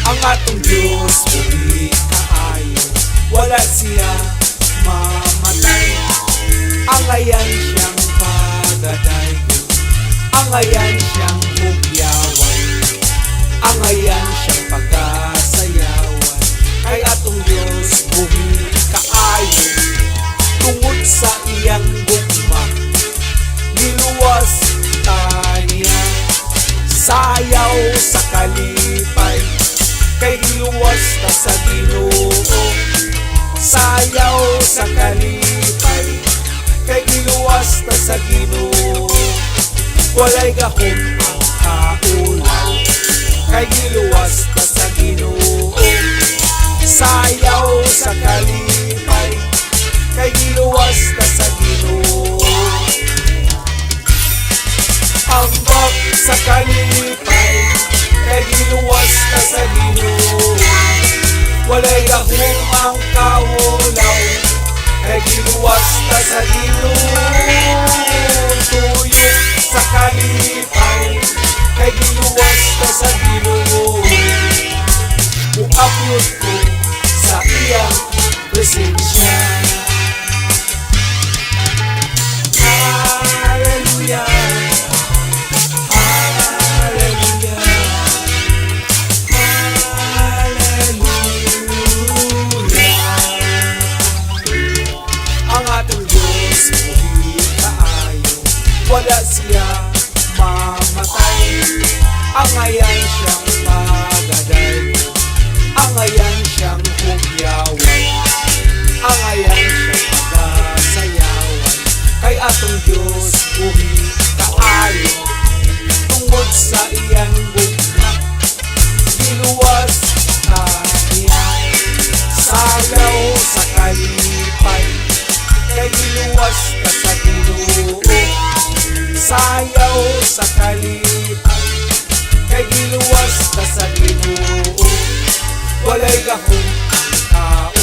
Ang atong Diyos buhi kaayo, wala siya mamatay. Ang ayan siyang pagadayon, ang ayan siyang bugyawan, ang ayan siyang pagkasayawan. Kay atong Diyos buhi kaayo, tungod sa iyang gugma niluwas taniya. Sayaw sa kalipay, kay giluwas ta sa Ginoo. Sayaw sa kalipay, kay giluwas ta sa Ginoo. Walay gahom ang kaulaw, kay giluwas ta sa Ginoo. Sayaw sa kalipay, kay giluwas ta sa Ginoo. Ambak sa kalipay, kay giluwas ta sa Ginoo. Walay gahom ang kaulaw, kay giluwas ta sa Ginoo. Tuyo sa kalipay, kay giluwas ta sa Ginoo. Uakyod ko sa iyang presensya. Hallelujah, hallelujah, hallelujah. Ang atong Diyos buhi kaayo, wala siya mamatay. Ang ayan siyang pagadayon, ang ayan siyang bugyawan, ang ayan siyang pagkasayawan. Kay atong Diyos buhi kaayo, tungod sa iyang gugma giluwas taniya. Sayaw sa kalipay, kay giluwas ta sa Ginoo. Sayaw sa kalipay, kay giluwas ta sa Ginoo. Walay gahom kaulaw,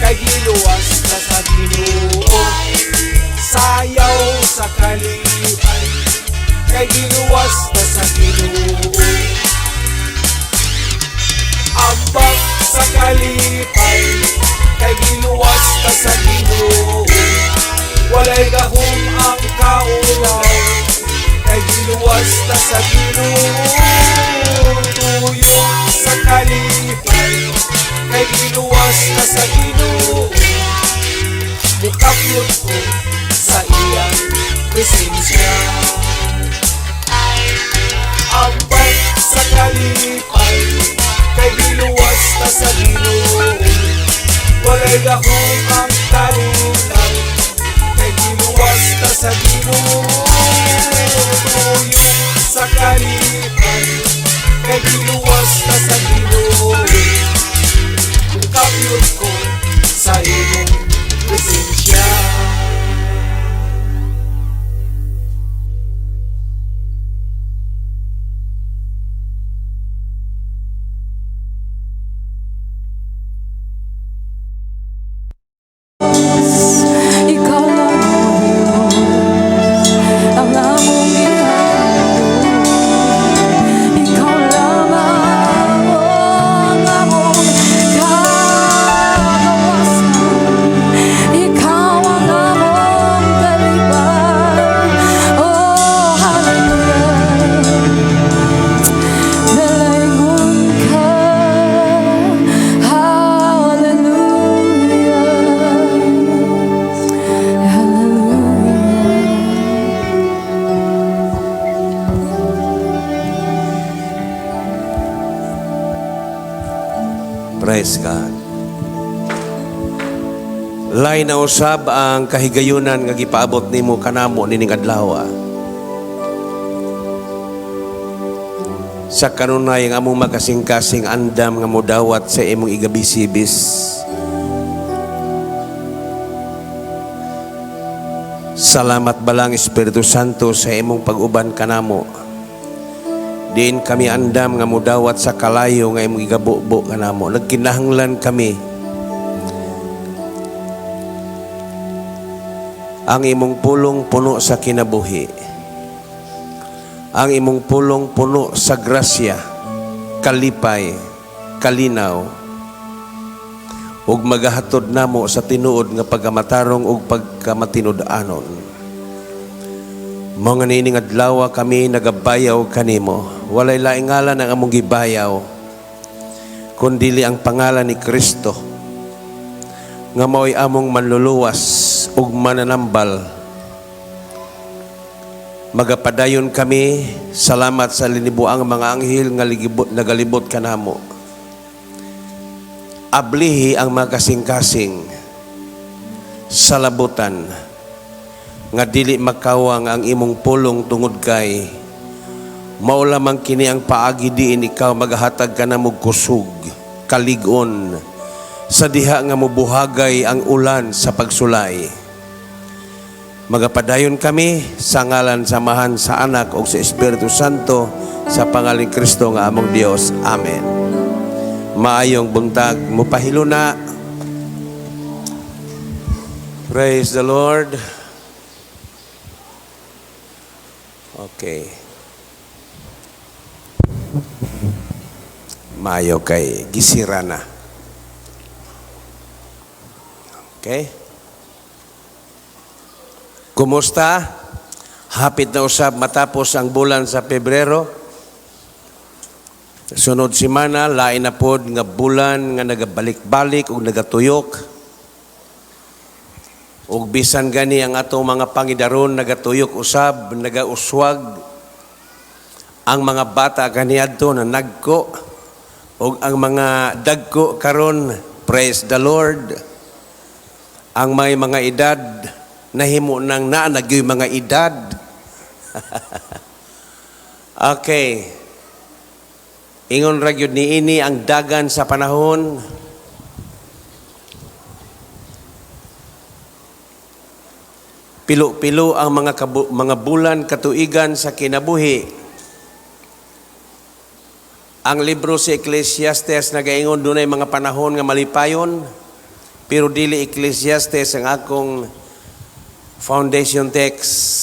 kay giluwas ta sa Ginoo. Sayaw sa kalipay, kay giluwas ta sa Ginoo. Ambak sa kalipay, kay giluwas ta sa Ginoo. Walay gahom ang kaulaw, kay giluwas ta sa Ginoo. Tuyo sa kalipay, kay giluwas ta sa Ginoo. Mukakyod ko sa iyang presensya. Ambak sa kalipay, kay giluwas ta sa Ginoo. Walay gahom ang kaulaw, kay giluwas ta sa Ginoo. Tuyo sa kalipay, kay giluwas ta sa Ginoo. Mukakyod ko sa iyong presensya. Ikaw lang ang Diyos, ang among ginhawa. Ikaw lamang ang among kagawasan. Ikaw ang among kalipay. Oh, hallelujah. Dalaygon ka, hallelujah. Praise God. Lain na usab ang kahigayunan nga gipaabot nimo kanamo nining adlaw. Sa kanunay nga among makasing-kasing andam nga modawat sa imong igabisibis. Salamat balang Espiritu Santo sa imong pag-uban kanamo. Diin kami andam nga mudawat sa kalayo nga imong igabubo kanamo. Nagkinahanglan kami ang imong pulong puno sa kinabuhi, ang imong pulong puno sa grasya, kalipay, kalinaw, ug magahatod namo sa tinuod nga pagkamatarong ug pagkamatinud-anon. Mga nining adlaw kami nagabayaw kanimo. Walay laing ngalan ang among gibayaw, kundili ang pangalan ni Kristo, nga mao'y among manluluwas ug mananambal. Magapadayon kami, salamat sa linibuang mga anghel nga nagalibot kanamo. Ablihi ang mga kasing-kasing sa labutan, nga dili makawang ang imong pulong tungod kay mao lamang kini ang paagi diin ikaw magahatag ka na mog kusog, kaligon, sa diha nga mubuhagay ang ulan sa pagsulay. Magapadayon kami sa ngalan samahan sa Anak o sa Espiritu Santo sa pangalan Kristo nga among Dios. Amen. Maayong buntag, mupahilo na. Praise the Lord. Okay. Maayo kay gisira na. Okay. Kumusta? Hapit na usab matapos ang bulan sa Pebrero. Sunod semana, lain na pod nga bulan nga nagabalik-balik ug nagatuyok. Ug bisan gani ang atong mga pangidaron nagatuyok usab, nagauswag. Ang mga bata kaniadto na nagko ug ang mga dagko karon, praise the Lord. Ang may mga edad nahimo nang naanagyoy mga edad. Okay. Ingon ra gyud niini ang dagan sa panahon. Pilo-pilo ang mga bulan katuigan sa kinabuhi. Ang libro sa Ecclesiastes nagaingon dunay mga panahon nga malipayon, pero dili Ecclesiastes ang akong foundation text.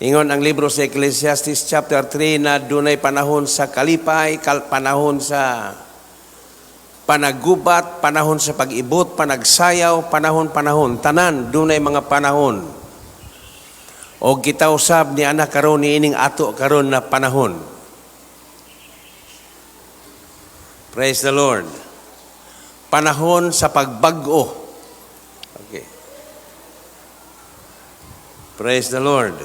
Ingon ang libro sa Ecclesiastes chapter 3 na dunay panahon sa kalipay, panahon sa panagubat, panahon sa pag-ibot, panagsayaw, panahon, tanan dunay mga panahon. O kita usab ni anak karon niining ato karon na panahon. Praise the Lord. Panahon sa pagbag-o. Praise the Lord.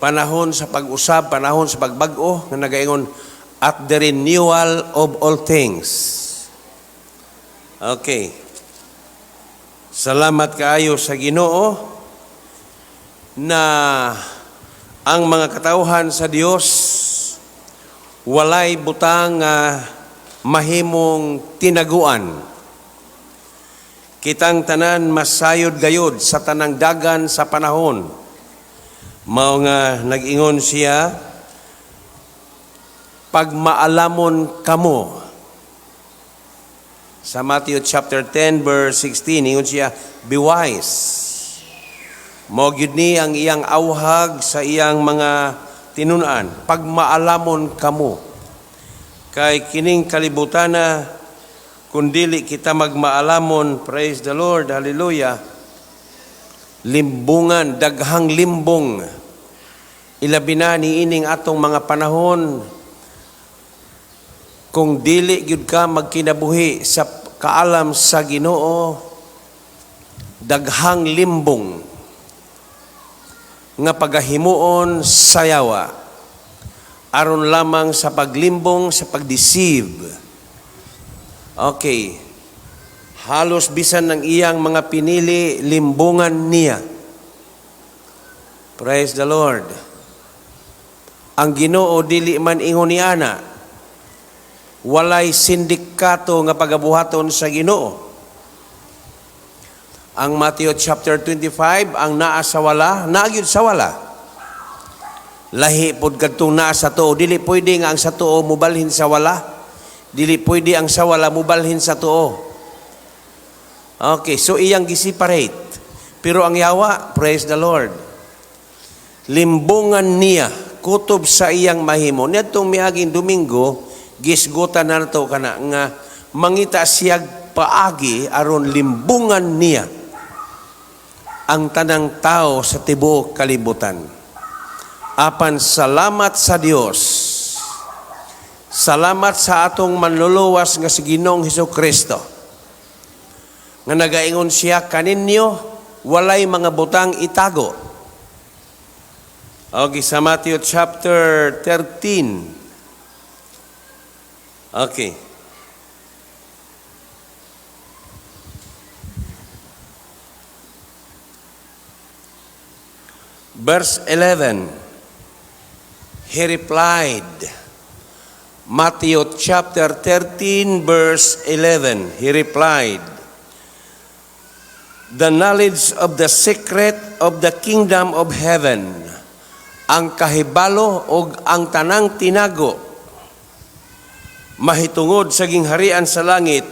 Panahon sa pag-usab, panahon sa pagbag-o, na nagaingon, at the renewal of all things. Okay. Salamat kaayo sa Ginoo na ang mga katawhan sa Dios walay butang mahimong tinaguan. Kitang tanan masayod gayod sa tanang dagan sa panahon. Mao nga nag-ingon siya, pagmaalamon kamo. Sa Matthew chapter 10 verse 16, ingon siya, be wise. Mao gyud ni ang iyang awhag sa iyang mga tinunan, pagmaalamon kamo. Kay kining kalibutana, kundili kita magmaalamon, praise the Lord, hallelujah, limbungan, daghang limbong, ilabi na niining atong mga panahon, kung dili gyud ka magkinabuhi sa kaalam sa Ginoo, daghang limbong, nga pagahimuon sayawa, aron lamang sa paglimbong, sa pagdeceive. Okay. Halos bisan ng iyang mga pinili, limbungan niya. Praise the Lord. Ang Ginoo dili man ingon ni ana. Walay sindikato nga pagabuhaton sa Ginoo. Ang Matthew chapter 25, ang naa sa wala, nagyud sa wala. Lahi pod kadtong naa sa tuo, dili pwede nga ang sa tuo mubalhin sa wala. Dili pwede ang sa wala mubalhin sa tuo. Okay, so iyang giseparate. Pero ang yawa, praise the Lord, limbungan niya kutob sa iyang mahimo. Nitong miaging Domingo, gisgutan na nato kana nga mangita siyag paagi aron limbungan niya ang tanang tao sa tibuok kalibutan. Apan salamat sa Dios. Salamat sa atong manluluwas nga si Ginoong Hesukristo. Nga nagaingon siya kaninyo walay mga butang itago. Okay, sa Matthew chapter 13. Okay. Verse 11. He replied, Matthew chapter 13 verse 11. He replied, the knowledge of the secret of the kingdom of heaven, ang kahibalo o ang tanang tinago, mahitungod sa gingharian sa langit,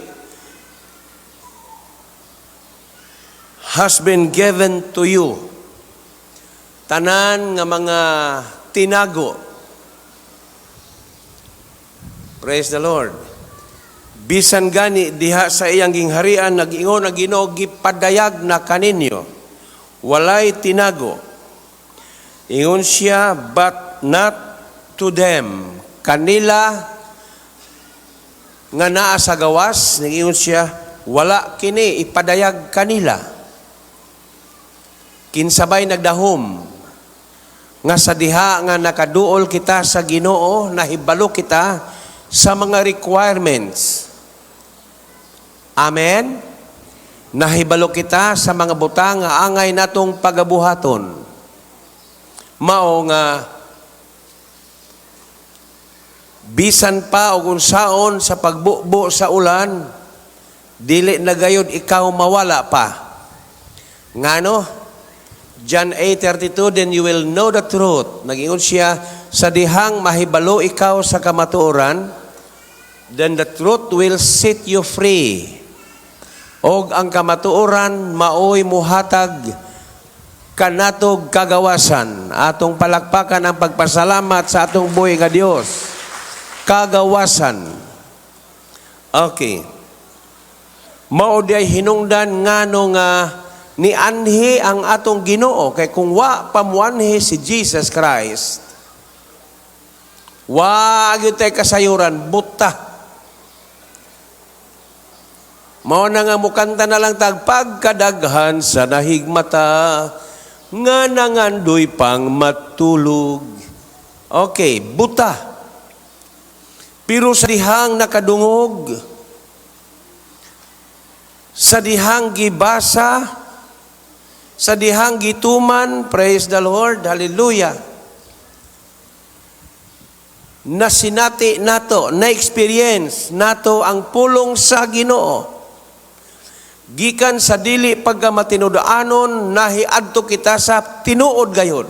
has been given to you. Tanan nga mga tinago. Praise the Lord. Bisan gani diha sa iyang gingharian nag-ingon na Ginoo gipadayag na kaninyo. Walay tinago. Ingon siya, but not to them. Kanila nga naa sa gawas, nag-ingon siya, wala kini ipadayag kanila. Kinsabay nagdahom nga sa diha nga nakaduol kita sa Ginoo, nahibalo kita sa mga requirements. Amen? Nahibalo kita sa mga butang nga angay natong pagabuhaton. Mao nga bisan pa o unsaon sa pagbubo sa ulan, dili na gayud ikaw mawala pa. Ngano? John 8:32, then you will know the truth. Nag-ingon siya, sa dihang mahibalo ikaw sa kamatuoran, then the truth will set you free. Og ang kamatuoran maoy muhatag kanatog kagawasan. Atong palakpakan ang pagpasalamat sa atong buhay nga Dios. Kagawasan. Okay. Mao diay hinungdan ngano nga ni anhi ang atong Ginoo kay kung wa pamuanhi si Jesus Christ, wa gyud tay kasayuran, buta. Mao na nga mukanta na lang tag pagkadaghan sa nahigmata nga nangandoy pang matulog. Okay, buta. Pero sa dihang nakadungog, sa dihang gibasa, sa dihang gituman, praise the Lord, hallelujah, na sinati nato, na experience nato ang pulong sa Ginoo. Gikan sa dili pagkamatinud-anon, nahiadto kita sa tinuod gayon.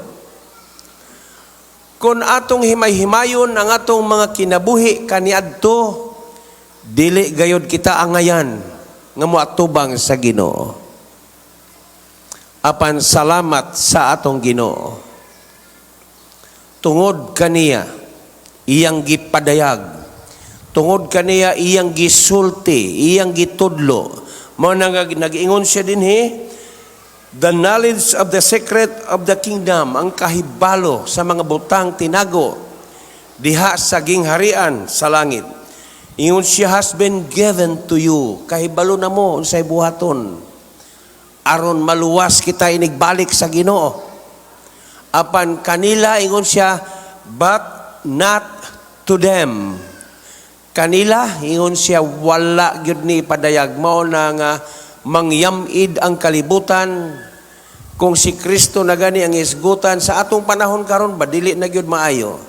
Kung atong himay-himayon ang atong mga kinabuhi kaniadto, dili gayod kita angayan nga moatubang sa Ginoo. Apan salamat sa atong Ginoo. Tungod kaniya iyang gipadayag. Tungod kaniya iyang gisulti, iyang gitudlo. Mao nag-ingon siya dinhi, the knowledge of the secret of the kingdom, ang kahibalo sa mga butang tinago diha sa gingharian sa langit. Ingon siya, has been given to you. Kahibalo na mo unsay buhaton. Aron maluwas kita inigbalik sa Ginoo. Apan kanila, ingon siya, but not to them. Kanila, ingon siya, wala gyud ni padayag. Mao na nga mangyamid ang kalibutan. Kung si Kristo na gani ang isgutan sa atong panahon karon, badili na gyud maayo.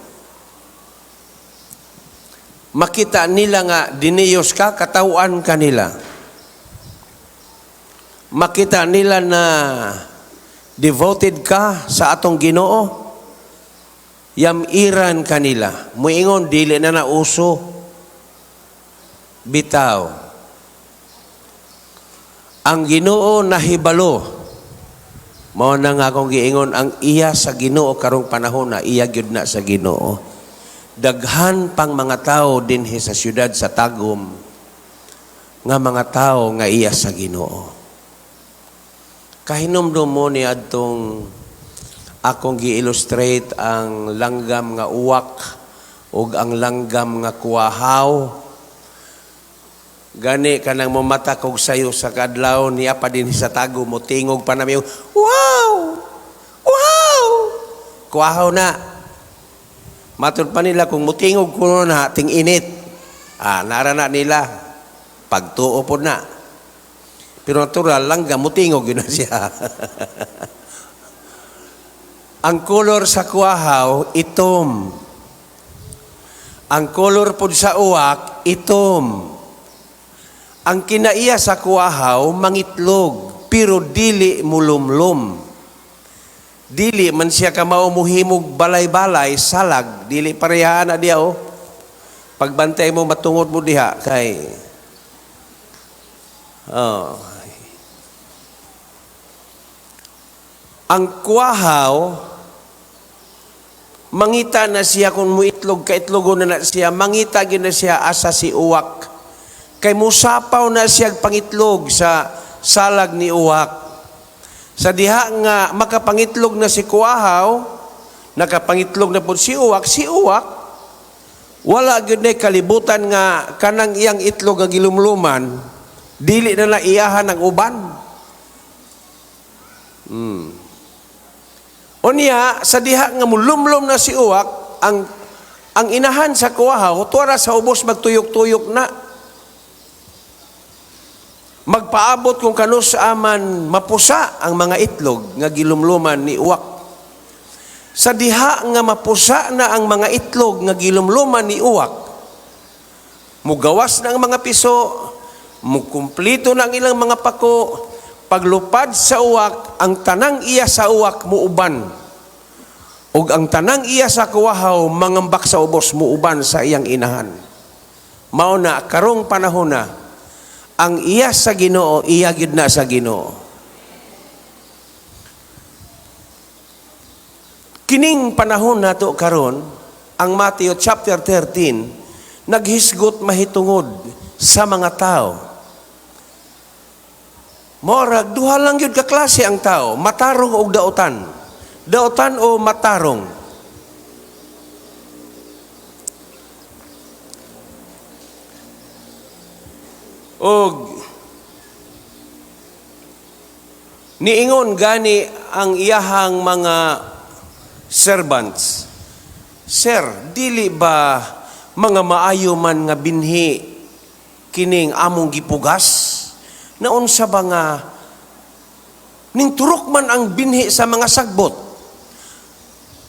Makita nila nga diniyos ka, katawan kanila. Makita nila na devoted ka sa atong Ginoo, yamiran kanila. Muingon, dili na nauso. Bitaw. Ang Ginoo nahibalo Mao na nga akong giingon, ang iya sa Ginoo karong panahon na iya gyud na sa Ginoo. Daghan pang mga tao dinhi sa syudad sa Tagum nga mga tao nga iya sa Ginoo. Kahinomdom mo ni adtong akong gi-illustrate ang langgam nga uwak ug ang langgam nga kuwahaw. Gani ka nang mamata kog sayo sa kadlaw niya pa din sa Tagum mo tingog pa namin, wow! Wow! Kuwahaw na. Matod pa nila kung mutingog ko na ting init. Narana nila. Pagtuo po na. Pero natural lang mutingog yun na siya. Ang kolor sa kuwahaw, itom. Ang kolor po sa uwak, itom. Ang kinaiya sa kuwahaw, mangitlog, pero dili mulumlum. Dili man siya ka maumuhimog balay-balay, salag, dili parehaan na diya oh. Pagbantay mo matungod mo diha kay ang kuwahaw mangita na siya kung muitlog kaitlogon na siya, mangita gyud na siya asa si uwak. Kay musapaw na siya pangitlog sa salag ni uwak. Sa diha nga makapangitlog na si kuwahaw, nakapangitlog na po si uwak wala gyud nay kalibutan nga kanang iyang itlog nga gilumluman, dili na iyahan ang uban. Unya sa diha nga mulumlum na si uwak, ang inahan sa kuwahaw tuwa sa ubos magtuyok-tuyok na. Magpaabot kung kanus aman mapusa ang mga itlog nga gilumluman ni uwak. Sa diha nga mapusa na ang mga itlog nga gilumluman ni uwak, mugawas na ang mga piso, mukumplito na ang ilang mga pako, paglupad sa uwak, ang tanang iya sa uwak muuban. Ug ang tanang iya sa kuwahaw mangambak sa ubos muuban sa iyang inahan. Mao na karong panahon na ang iya sa Ginoo, iya gyud na sa Ginoo. Kining panahon nato karon, ang Matthew chapter 13, naghisgot mahitungod sa mga tao. Morag duha lang gyud ka klase ang tao, matarong o daotan. Daotan o matarong. Og niingon gani ang iyahang mga servants, Sir, dili ba mga maayo man nga binhi kining among gipugas? Naunsa ba nga ning turok man ang binhi sa mga sagbot?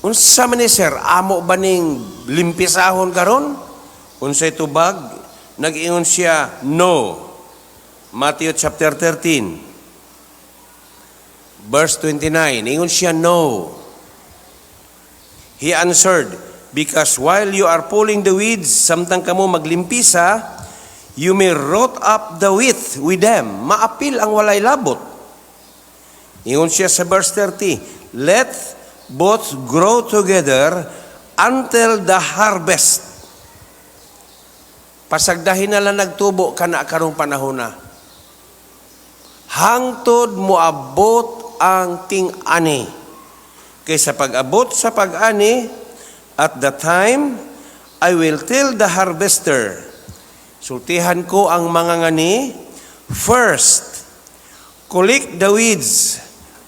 Unsa man ni Sir, amo ba ning limpisahon karon? Unsay tubag? Nag-ingon siya, no. Matthew chapter 13, verse 29, ingon siya, no. He answered, because while you are pulling the weeds, samtang kamo maglimpisa, you may rot up the wheat with them. Maapil ang walay labot. Ingon siya sa verse 30, let both grow together until the harvest. Pasagdahin na lang nagtubo kana karong panahon na. Hangtod moabot ang ting-ani. Kaysa pag-abot sa pag-ani, at the time, I will tell the harvester, sultihan ko ang mga ngani, first, collect the weeds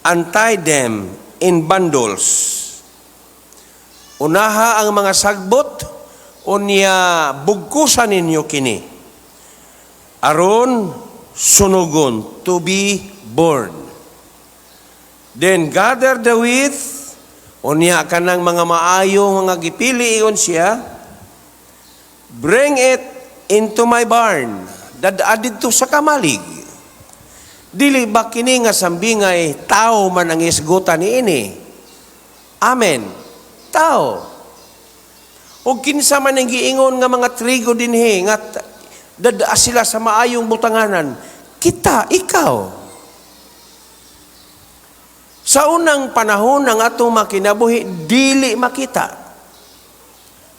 and tie them in bundles. Unaha ang mga sagbot, unya bugkusan ninyo kini. Aron sunugon, to be born. Then gather the wheat, unya kanang mga maayo mga gipili iyon siya, bring it into my barn, dadadid to sa kamalig. Dili ba kini nga sambingay tao man ang isgutan niini? Amen. Tao. O kinsa man ang giingon nga mga trigo dinhi nga dadaa sila sa maayong butanganan, kita, ikaw. Sa unang panahon ng atong makinabuhi, dili makita.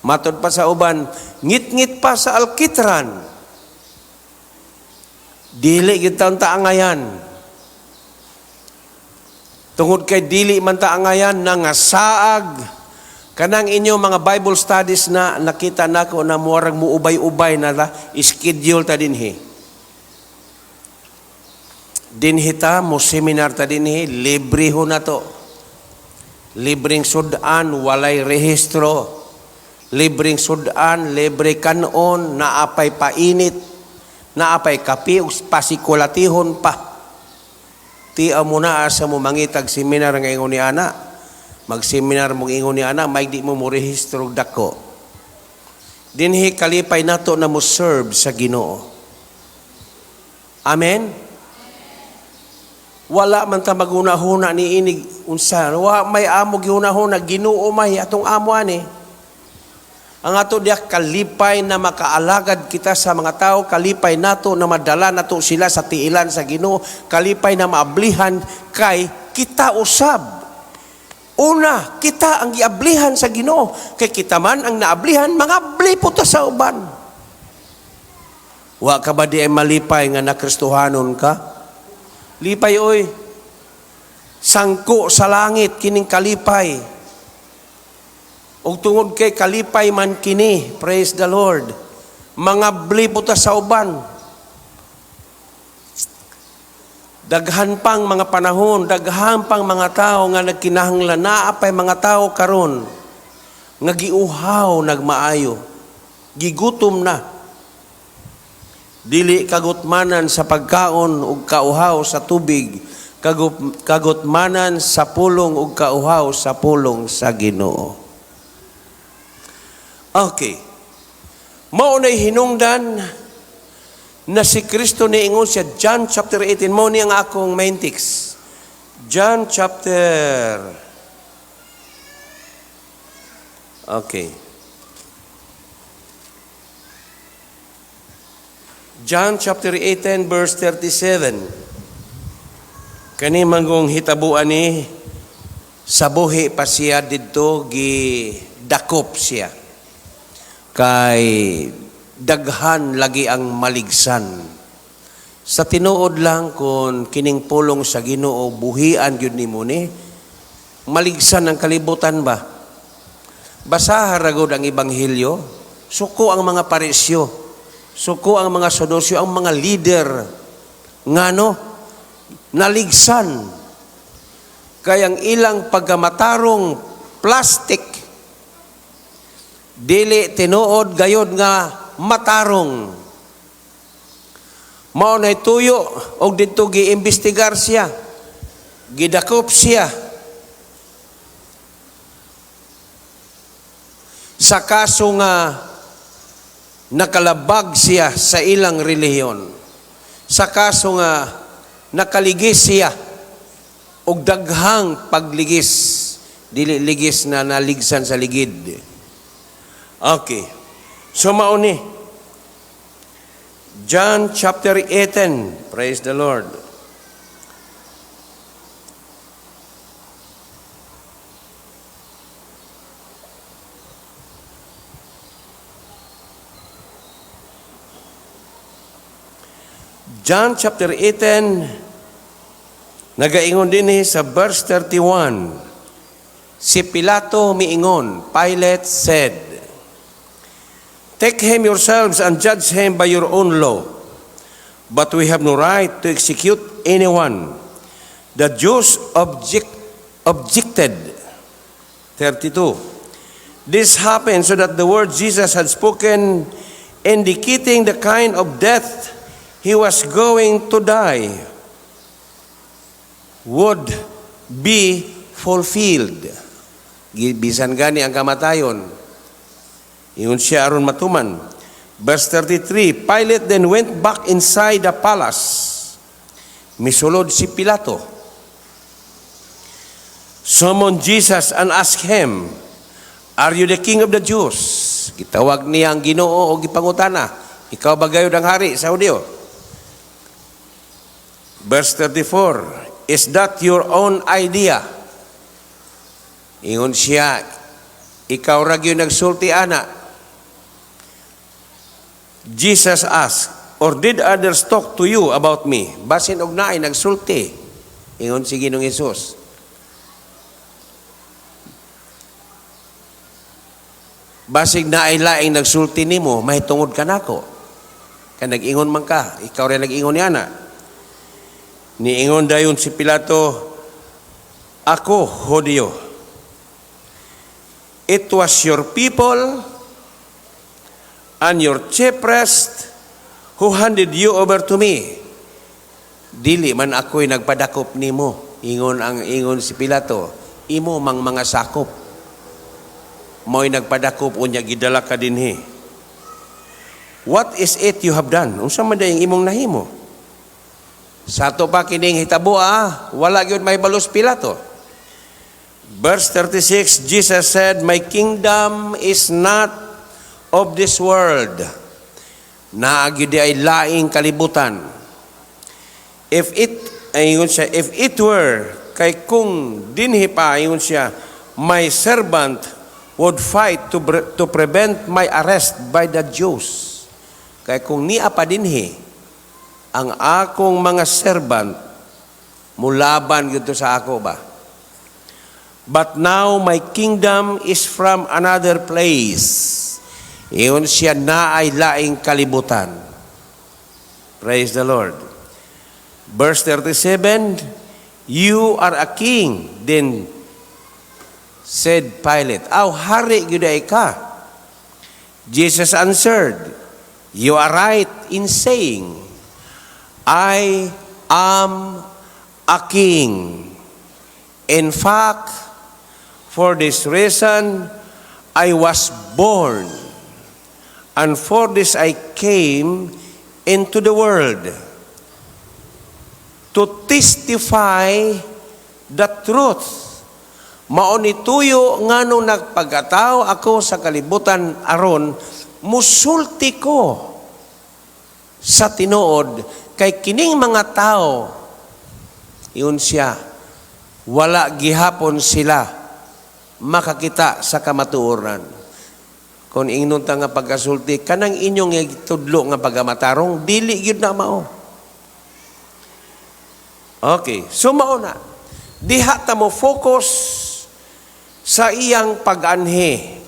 Matod pa sa uban, ngit-ngit pa sa alkitran. Dili gyud taon taangayan. Tungod kay dili man taangayan nangasaag kanang inyo mga Bible studies na nakita nako na murag muubay-ubay na schedule ta dinhi. Dinhi ta mo seminar ta dinhi, libre ho na to. Libreng sudan, walay rehistro. Libreng sudan, libre kanon, naapay painit, naapay kape, pasikulatihon pa. Tiya mo na asa mo mangitag seminar nga ingon ni ana. Mag-seminar mo ingon ni ana, may di mo rehistro dako. Dinhi kalipay nato na mo serve sa Ginoo. Amen? Wala man ta maguna-huna ni inig unsa. Wa may amo gihuna-huna, Ginoo may atong amo ani. Ang ato diya kalipay na makaalagad kita sa mga tao, kalipay nato na madala nato sila sa tiilan sa Ginoo, kalipay na maablihan kay kita usab. Una, kita ang giablihan sa Ginoo, kay kita man ang naablihan, mga abli po ta sa uban. Wa ka ba di ay malipay nga nakristohanon ka? Lipay oy. Sangko sa langit kining kalipay. Og tungod kay kalipay man kini, praise the Lord. Mga bliputa sa uban. Daghan pang mga panahon, daghan pang mga tao nga nagkinahanglan, naapay mga tao karon nga giuhaw nagmaayo. Gigutom na. Dili kagutmanan sa pagkaon ug kauhaw sa tubig, kagutmanan sa pulong ug kauhaw sa pulong sa Ginoo. Okay. Maunay hinungdan na si Kristo niingon siya, John chapter 18. Mao ni ang akong main text. John chapter... Okay. John chapter 18 verse 37. Kani manggong hitabuan ni sa buhi pa siya didto gidakop siya. Kay daghan lagi ang maligsan. Sa tinuod lang kung kining pulong sa Ginoo buhian gyud nimo ni, maligsan ang kalibutan ba? Basaha ragod ang ebanghelyo, suko ang mga parisyo, suko ang mga sadusyo, ang mga leader ngano naligsan. Kay ang ilang pagkamatarong plastic dili tinuod gayod nga matarong. Mao nay tuyo og didto giimbestigar siya, gidakop siya sa kaso nga nakalabag siya sa ilang relihiyon, sa kaso nga nakaligis siya og daghang pagligis, dili ligis na naligsan sa ligid. Okay. So mauni. John chapter 18. Praise the Lord. John chapter 18 nagaingon din sa verse 31. Si Pilato miingon, Pilate said, "Take him yourselves and judge him by your own law. But we have no right to execute anyone." The Jews objected. 32. This happened so that the word Jesus had spoken, indicating the kind of death he was going to die, would be fulfilled. Bisan gani ang kamatayon. Iyon siya aron matuman. Verse 33, Pilate then went back inside the palace. Misulod si Pilato. Summoned Jesus and asked him, "Are you the king of the Jews?" Gitawag niya ang Ginoo o gipangutana, "Ikaw ba gayud ang hari sa Hudyo?" Verse 34, is that your own idea? Ingon siya, ikaw ra gyud nagsulti ana. Jesus asked, or did others talk to you about me? Basin og naay nagsulti. Ingon si Ginoong Hesus. Basig naay laing nagsulti nimo, mahitungod ka nako. Kaya nag-ingon man ka, ikaw rin nag-ingon yana. Niingon dayon si Pilato, ako, Hudyo. It was your people and your chief priest who handed you over to me. Dili man ako'y nagpadakop nimo. Ingon si Pilato, imo mang mga sakop. Mo'y nagpadakop unya gidala ka dinhi. What is it you have done? Unsa man dayang imong nahimo? Sa ato pa kining hitabo wala gyud may balos Pilato. Verse 36, Jesus said, my kingdom is not of this world. Naagi di ay laing kalibutan. If it were, kay kung dinhi pa, ingon siya, my servant would fight to prevent my arrest by the Jews. Kay kung niya pa dinhi, ang akong mga servant, mulaban yun sa ako ba? But now my kingdom is from another place. Iyon siya na ay laing kalibutan. Praise the Lord. Verse 37, you are a king. Then said Pilate, hari gyuday ka. Jesus answered, you are right in saying, I am a king. In fact, for this reason, I was born. And for this I came into the world, to testify the truth. Maunituyo nga nung nagpagkatao ako sa kalibutan aron, musulti ko sa tinuod kay kining mga tao. Iyon siya, wala gihapon sila makakita sa kamatuoran. Kung ingnon ta nga pagkasulti, kanang inyong tudlo nga pagamatarong, dili gyud na mao. Okay, so mao na. Diha ta mo focus sa iyang pag-anhi.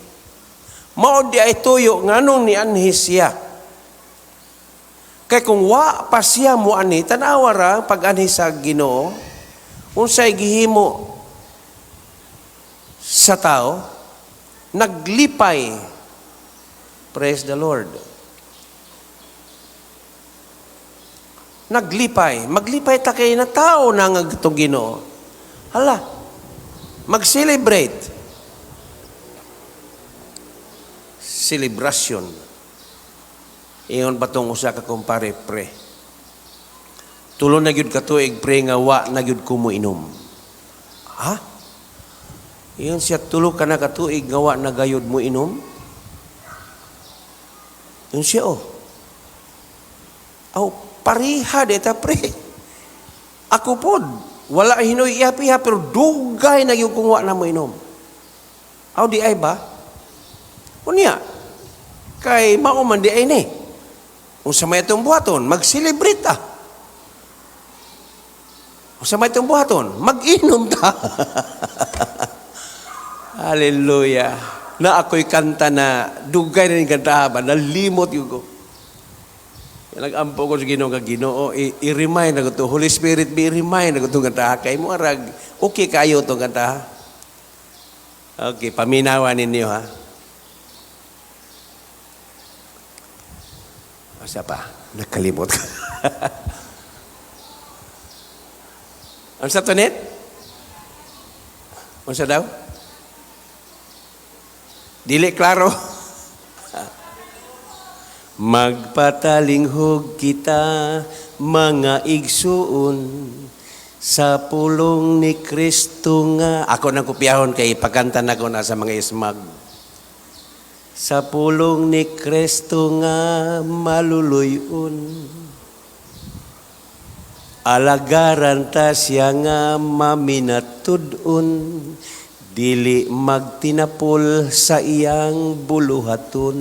Mao di ay tuyo nganong ni anhi siya. Kay kung wa pa siya mo ani, tanawa ra pag-anhi sa Ginoo, unsay gihimo sa tao, naglipay. Praise the Lord. Naglipay. Maglipay ta kay na tao na nga itong Ginoo. Hala, mag-celebrate. Celebration. Iyon ba itong usa ka kumpare, pre? Tulo na gyud ka tuig, pre, nga wa na gyud kumo inom. Ha? Iyon siya, tulo ka na ka tuig, nga wa na gayud mo inom? Yun siya, pariha deta, pre. Ako po, wala hinoy ihapi-ha, pero dugay na yung kung wa na mo inom. Di ay ba? Unya, kay mauman di ay ni. Kung sa may itong buhaton, mag-celebrate ta. Kung sa may itong buhaton, mag-inom ta. Hallelujah. Na ako'y kanta na dugay na yung kantahaban, nalimot yung ko. Nag-ampo ko sa Ginoo nga Ginoo, i-remind na ko to, Holy Spirit, i-remind na ko itong kantaha. Kaya mo arag, okay kayo itong kantaha? Okay, paminawan ninyo ha. Asa pa? Nakalimot ka. Ano sa tonet? Ano sa daw? Dili klaro. Magpatalinghog kita, mga igsuon, sa pulong ni Kristo nga. Ako nang kupiyahon kay pagkanta na ko na sa mga ismag. Sa pulong ni Kristo nga maluluyon. Alagaran ta siya nga maminatud-un, dili magtinapol sa iyang buluhaton.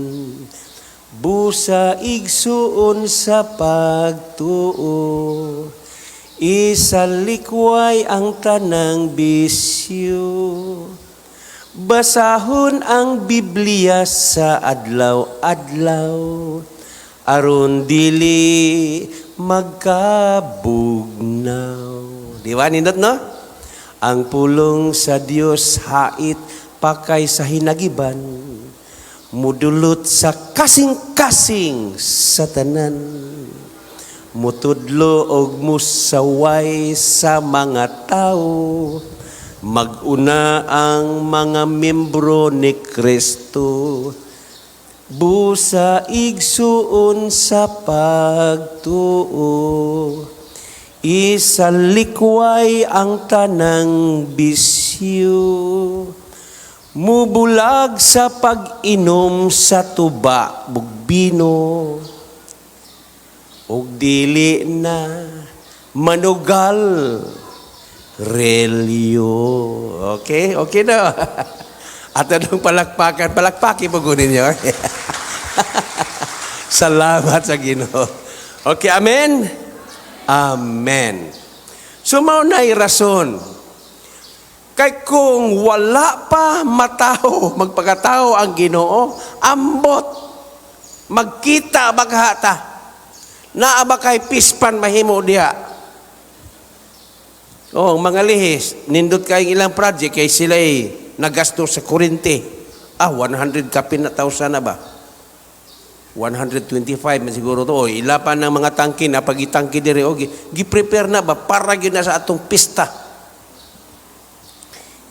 Busa igsuon sa pagtuo, isalikway ang tanang bisyo. Basahon ang Biblia sa adlaw-adlaw, aron dili magkabugnaw. Di ba, nindot, no? Ang pulong sa Dios hait pakay sa hinagiban, mudulot sa kasing-kasing sa tanan, mutudlo og musaway sa mga tao, maguna ang mga membro ni Kristo. Busa igsuon sa pagtuo, isalikway ang tanang bisyo. Mubulag sa pag-inom sa tuba bugbino, ug dili na manugal relyo. Okay? Okay na. At anong palakpakin po kunin niyo. Salamat sa Ginoo. Okay, amen? Amen. So, maunay rason. Kay kung wala pa magpakatao ang Ginoo, ambot, magkita baghata, naaba kay pispan mahimo diha. Mga lihis, nindot kay ilang project, kay sila'y nagasto sa kurente. 100 kapin na thousand na ba? 125 man siguro to. Ilapan ng mga tangke na pag-itangke diri, gi-prepare na ba para gyud na sa atong pista.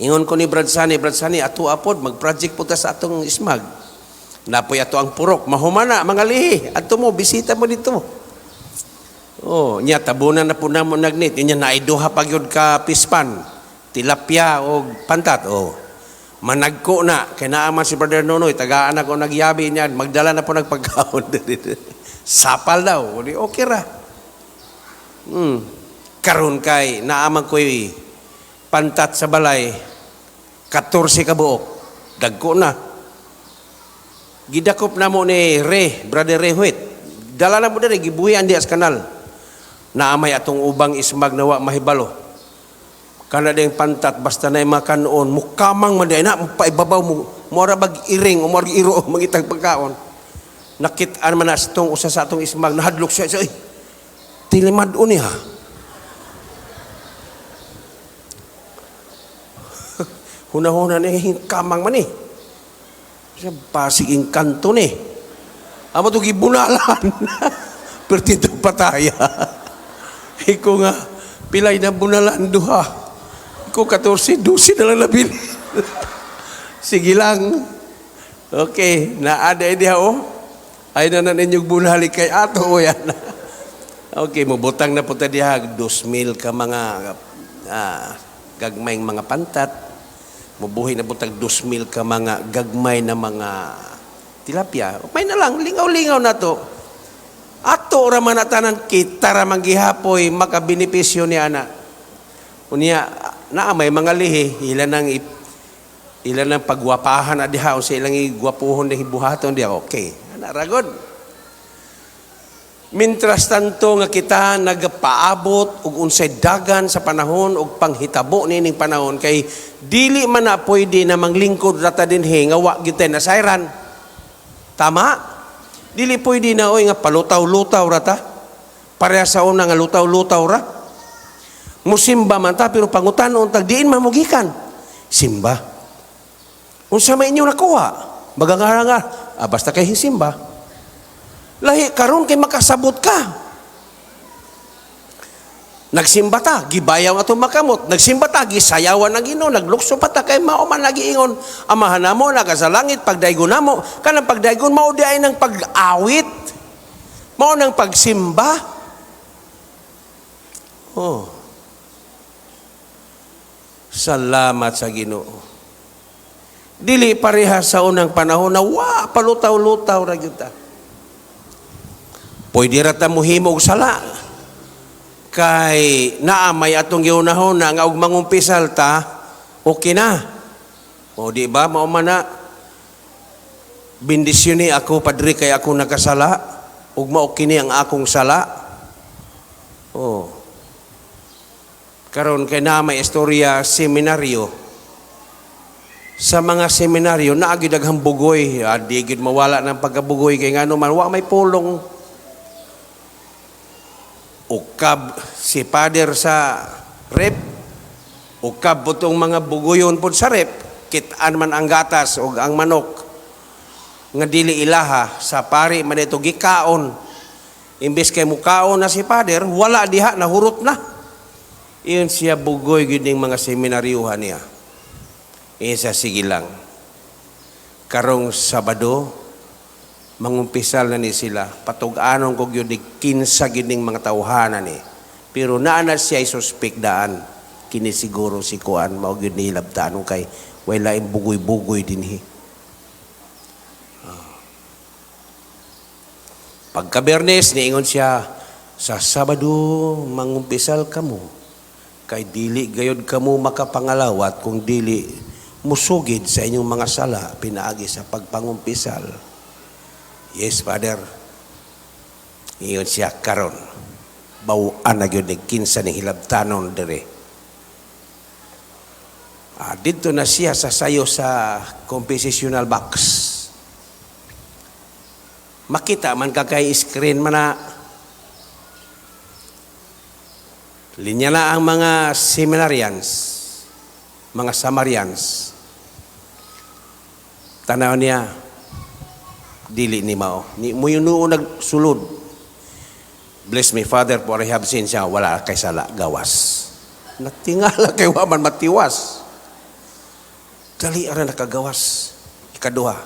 Ingon ko ni Brad Sani, ato apod, mag-project po ta sa atong ismag. Napoy ato ang purok, mahumana, mga lihi, ato mo, bisita mo dito. Nya, tabunan na po na mo nagnit. Nya, naiduha pag yun ka pispan, tilapia o pantat. Managko na, kaya naaman si Brother Nonoy, tagaan ako nagyabi niyan, magdala na po nagpagkaon. Sapal daw, okay ra. Karon kay, naaman ko'y pantat sa balay, 14 kabuok, dagko na. Gidakop na mo ni Brother Ray Huit. Dala na mo na gibuhian di as kanal. Naamay atong ubang ismag nawa mahibalo. Kana ding pantat basta na makanoon, mukamang man na paibabaw mo, mora bag-iring, o mora iro, mangitag pagkaon. Nakitaan man na itong usa sa atong ismag, nahadlok siya, tilimad uni ha. Huna-huna na kamang man eh. Siya pasiging kanto ni. Amo ito gibunalan. Pertito pataya. Iko nga, pilay na bunalan duha. Iko 14, 12 na lang nabili. Sige lang. Okay, naada niya ay na ninyong bunali kay ato o yan. Okay, mubutang na po ta diha 2,000 ka mga gagmayng mga pantat. Mubuhi na butag 2,000 ka mga gagmay na mga tilapia. May na lang, lingaw-lingaw na to. Ato raman natanan kita ramang gihapoy makabenepisyo ni ana. Unya, may mga lihi, ilan ng pagwapahan na diha, o sa ilang igwapuhon na hibuhaton diha, okay. Naragod. Mintras tanto nga kita nagpaabot og unsay dagan sa panahon og panghitabo nining panahon kay dili man na pwede na manglingkod rata dinhi nga wa gyud na sayran. Tama? Dili pwede na nga palutaw-lutaw rata. Pareha sa una nga lutaw-lutaw ra. Musimba man ta pero pangutanon tag diin mamugikan. Simba. Unsa may inyo nakuha? Magangaranga, basta kay simba. Lahi karon kay makasabot ka. Nagsimba ta, gibayaw ato makamot. Nagsimba ta, gisayawan ng Ginoo, naglukso pa ta kay mao man nagiingon. Amahan namo naga sa langit pagdaygon namo, kanang pagdaygon mao di ay nang pag-awit. Mao nang pagsimba. Salamat sa Ginoo. Dili pareha sa unang panahon na palutaw-lutaw ra gyud ta. Pwede rata mo himo og sala. kay naamay atong giunahon na nga og mangumpisal ta, okay na. O di ba, mao man na, bendisyon ni ako, Padre, kay ako nakasala, ug mao kini ang akong sala. Oh. Karon kay na may istorya seminaryo. Sa mga seminaryo, naagi daghang bugoy. Di gid mawala ng pagkabugoy kay ngano man, wa may pulong. Ukab si Father sa rep, ukab putong mga bugoyon po sa rep, kitaan man ang gatas o ang manok, nga dili ilaha, sa pari man ito gikaon. Imbes kay mukaon na si Father, wala diha, nahurot na. Iyon siya bugoy gining mga seminaryuhan niya. Isa sige lang. Karong Sabado, mangumpisal na ni sila. Patug-anon ko yun di kinsa gining mga tawhanan ni. Pero naana siya isuspek daan. Kini siguro si Kuan, mao yun nilabtaan kay wala yung bugoy-bugoy dinhi. Pagka-Bernes, niingon siya, sa Sabado, mangumpisal kamo. Kay dili gayod kamo makapangalawat kung dili musugid sa inyong mga sala, pinaagi sa pagpangumpisal. Yes, Father. Iyon siya karon. Bawaan na yun kinsa ni hilabtanon dire. Dito na siya sa sayo sa compositional box. Makita man ka kay screen man na linya na ang mga seminarians, mga Samarians. Tanaw niya, dili ni mao. Ni mo yun noon nagsulod. Bless me, Father, for I have sinned siya. Wala kay sala, gawas. Natingala kay waman matiwas. Dali ara nakagawas. Ikaduha.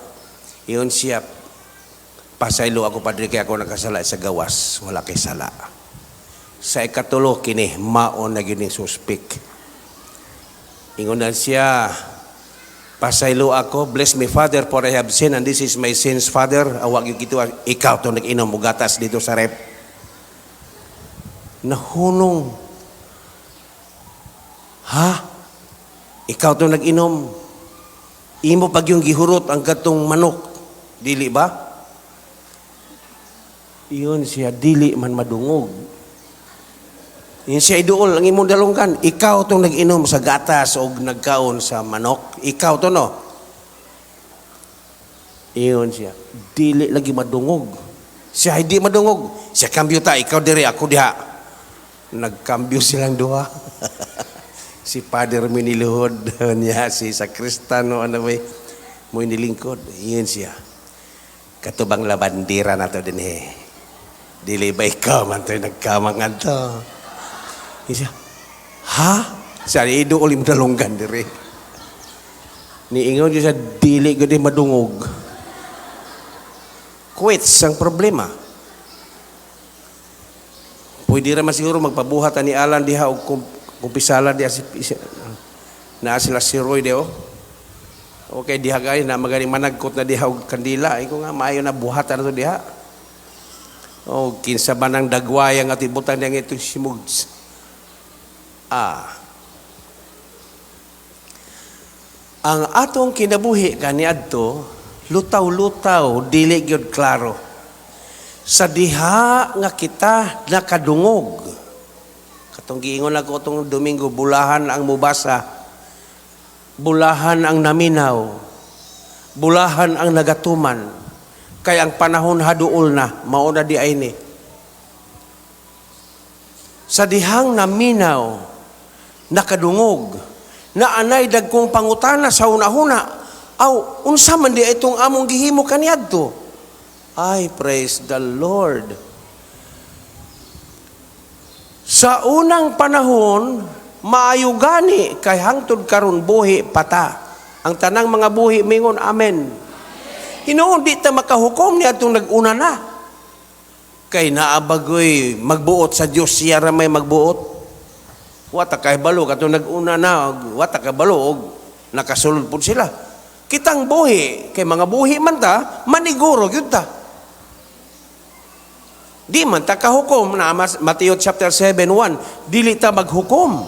Iyon siya, pasaylo ako, Padre, kaya ako nakasala sa gawas. Wala kay sala. Sa ikatulo, kini, maon na gining suspik. Ingunan siya, pasaylo ako, bless me, Father, for I have sinned, and this is my sins, Father. Awag yung kito, ikaw itong nag-inom gatas dito sa rep. Nahunong. Ha? Ikaw itong nag-inom. Imo pag yung gihurot ang katong manok. Dili ba? Iyon siya, dili man madungog. Iyon siya iduol, ang imong dalungkan. Ikaw itong nag-inom sa gatas o nagkaon sa manok. Ikaw to no? Iyon siya, dili lagi madungog. Siya hindi madungog. Siya kambyo ta, ikaw dire, ako diha. Nagkambyo silang duha. Si Father miniluhod niya, si Sakristano, ano ba, mo inilingkod. Iyon siya. Katubang labandira na to din eh. Dili ba ikaw man to nagkamangan to. Siya, ha? Siya, iduol yung dalunggan dire. Niingon siya, dili ko din madungog. Quits ang problema. Pwede naman siguro magpabuhat ni Alan diha o kumpisala diha na sila si Roy diha. Okay, diha gay na magaling managkot na diha og kandila. Iko nga maayo na buhatan na to diha. O kinsa ba nang dagway ang atibutan niya itong simugs. Ang atong kinabuhi kaniadto lutaw-lutaw dili gyud klaro. Sa diha nga kita nakadungog. Katong giingon ako tong Domingo, bulahan ang mubasa. Bulahan ang naminaw. Bulahan ang nagatuman. Kay ang panahon haduol na, mao na di ay ni. Sa dihang naminaw, nakadungog, na anay dagkong pangutana sa una-una, aw, unsa man di itong among gihimo kaniadto? Ay, praise the Lord. Sa unang panahon, maayo gani kay hangtod karon buhi pata. Ang tanang mga buhi mingon, amen. Hinoon di ta makahukom ni atong nag-una na. Kay naabagoy magbuot sa Dios, siya ra may magbuot. Wata kay balo katong nag-una na, wata kay balo og nakasulod pud sila. Kitang buhi kay mga buhi man ta, maniguro gyud ta. Di man ta kahukom na Matthew chapter 7:1, dili ta maghukom.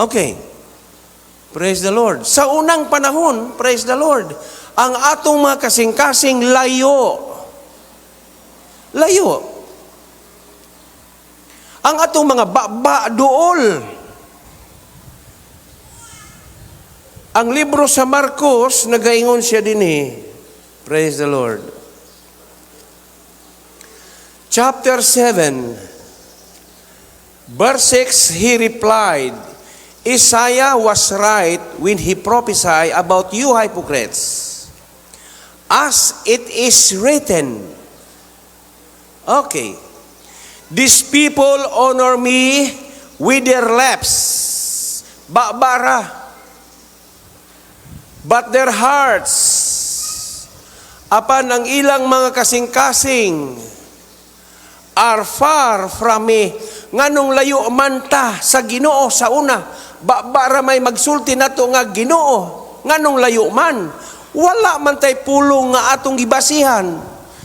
Okay. Praise the Lord. Sa unang panahon, praise the Lord, ang atong mga kasing-kasing layo. Layo. Ang atong mga duol. Ang libro sa Marcos, nagaingon siya din eh. Praise the Lord. Chapter 7, verse 6, he replied, Isaiah was right when he prophesied about you hypocrites, as it is written. Okay. These people honor me with their lips. Bara. But their hearts, apan ang ilang mga kasing-kasing, are far from me. Nganong layo man ta sa Ginoo sa una. Bara may magsulti nato nga Ginoo. Nganong layo man. Wala man tay pulong nga atong gibasihan.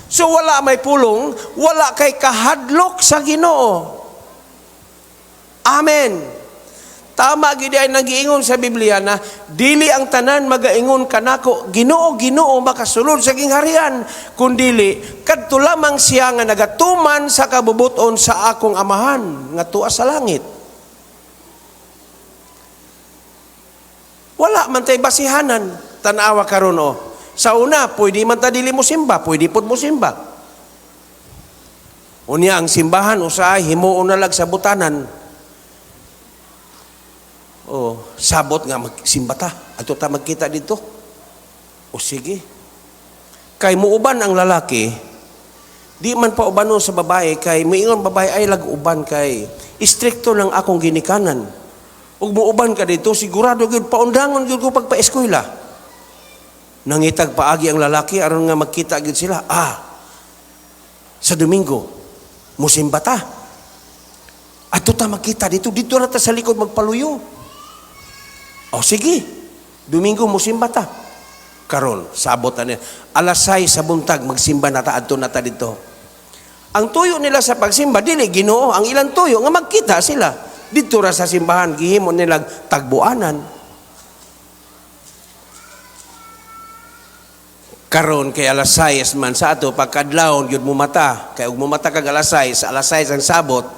So wala may pulong, wala kay kahadlok sa Ginoo. Amen. Tama gid ay nagiingon sa Biblia na dili ang tanan magaingon kanako Ginoo Ginoo makasulod sa gingharian, kundili kadto lamang siya nga nagatuman sa kabubuton sa akong amahan nga tuwa sa langit. Wala man tay basihanan. Tanawa karon o. Sa una, pwede man ta dili mo simba, pwede pud mo simba. Unya ang simbahan usahay himuon na lag sa butanan. Oh, sabot nga magsimba ta. Ato ta magkita dito. O sige. Kay muuban ang lalaki, di man pa ubanon sa babae, kay moingon babae ay lag-uban kay istrikto lang akong ginikanan. Ug muuban ka dito, sigurado gyud paundangon gyud ko pagpa-eskwela. Nangitag paagi ang lalaki aron nga magkita gyud sila. Sa Domingo, musimba ta. Ato ta magkita dito ra ta sa likod magpaluyo. O sige, Domingo musimba ta. Karon, sabot na niya. 6:00 sa buntag, magsimba na ta, adto na ta dito. Ang tuyo nila sa pagsimba, dili Ginoo. Ang ilang tuyo, nga magkita sila. Dito ra sa simbahan, gihimo nilang tagbuanan. Karon, kay 6:00 man sa ato, pagkadlawon, yun mumata. Kaya ug mumata kag 6:00 ang sabot.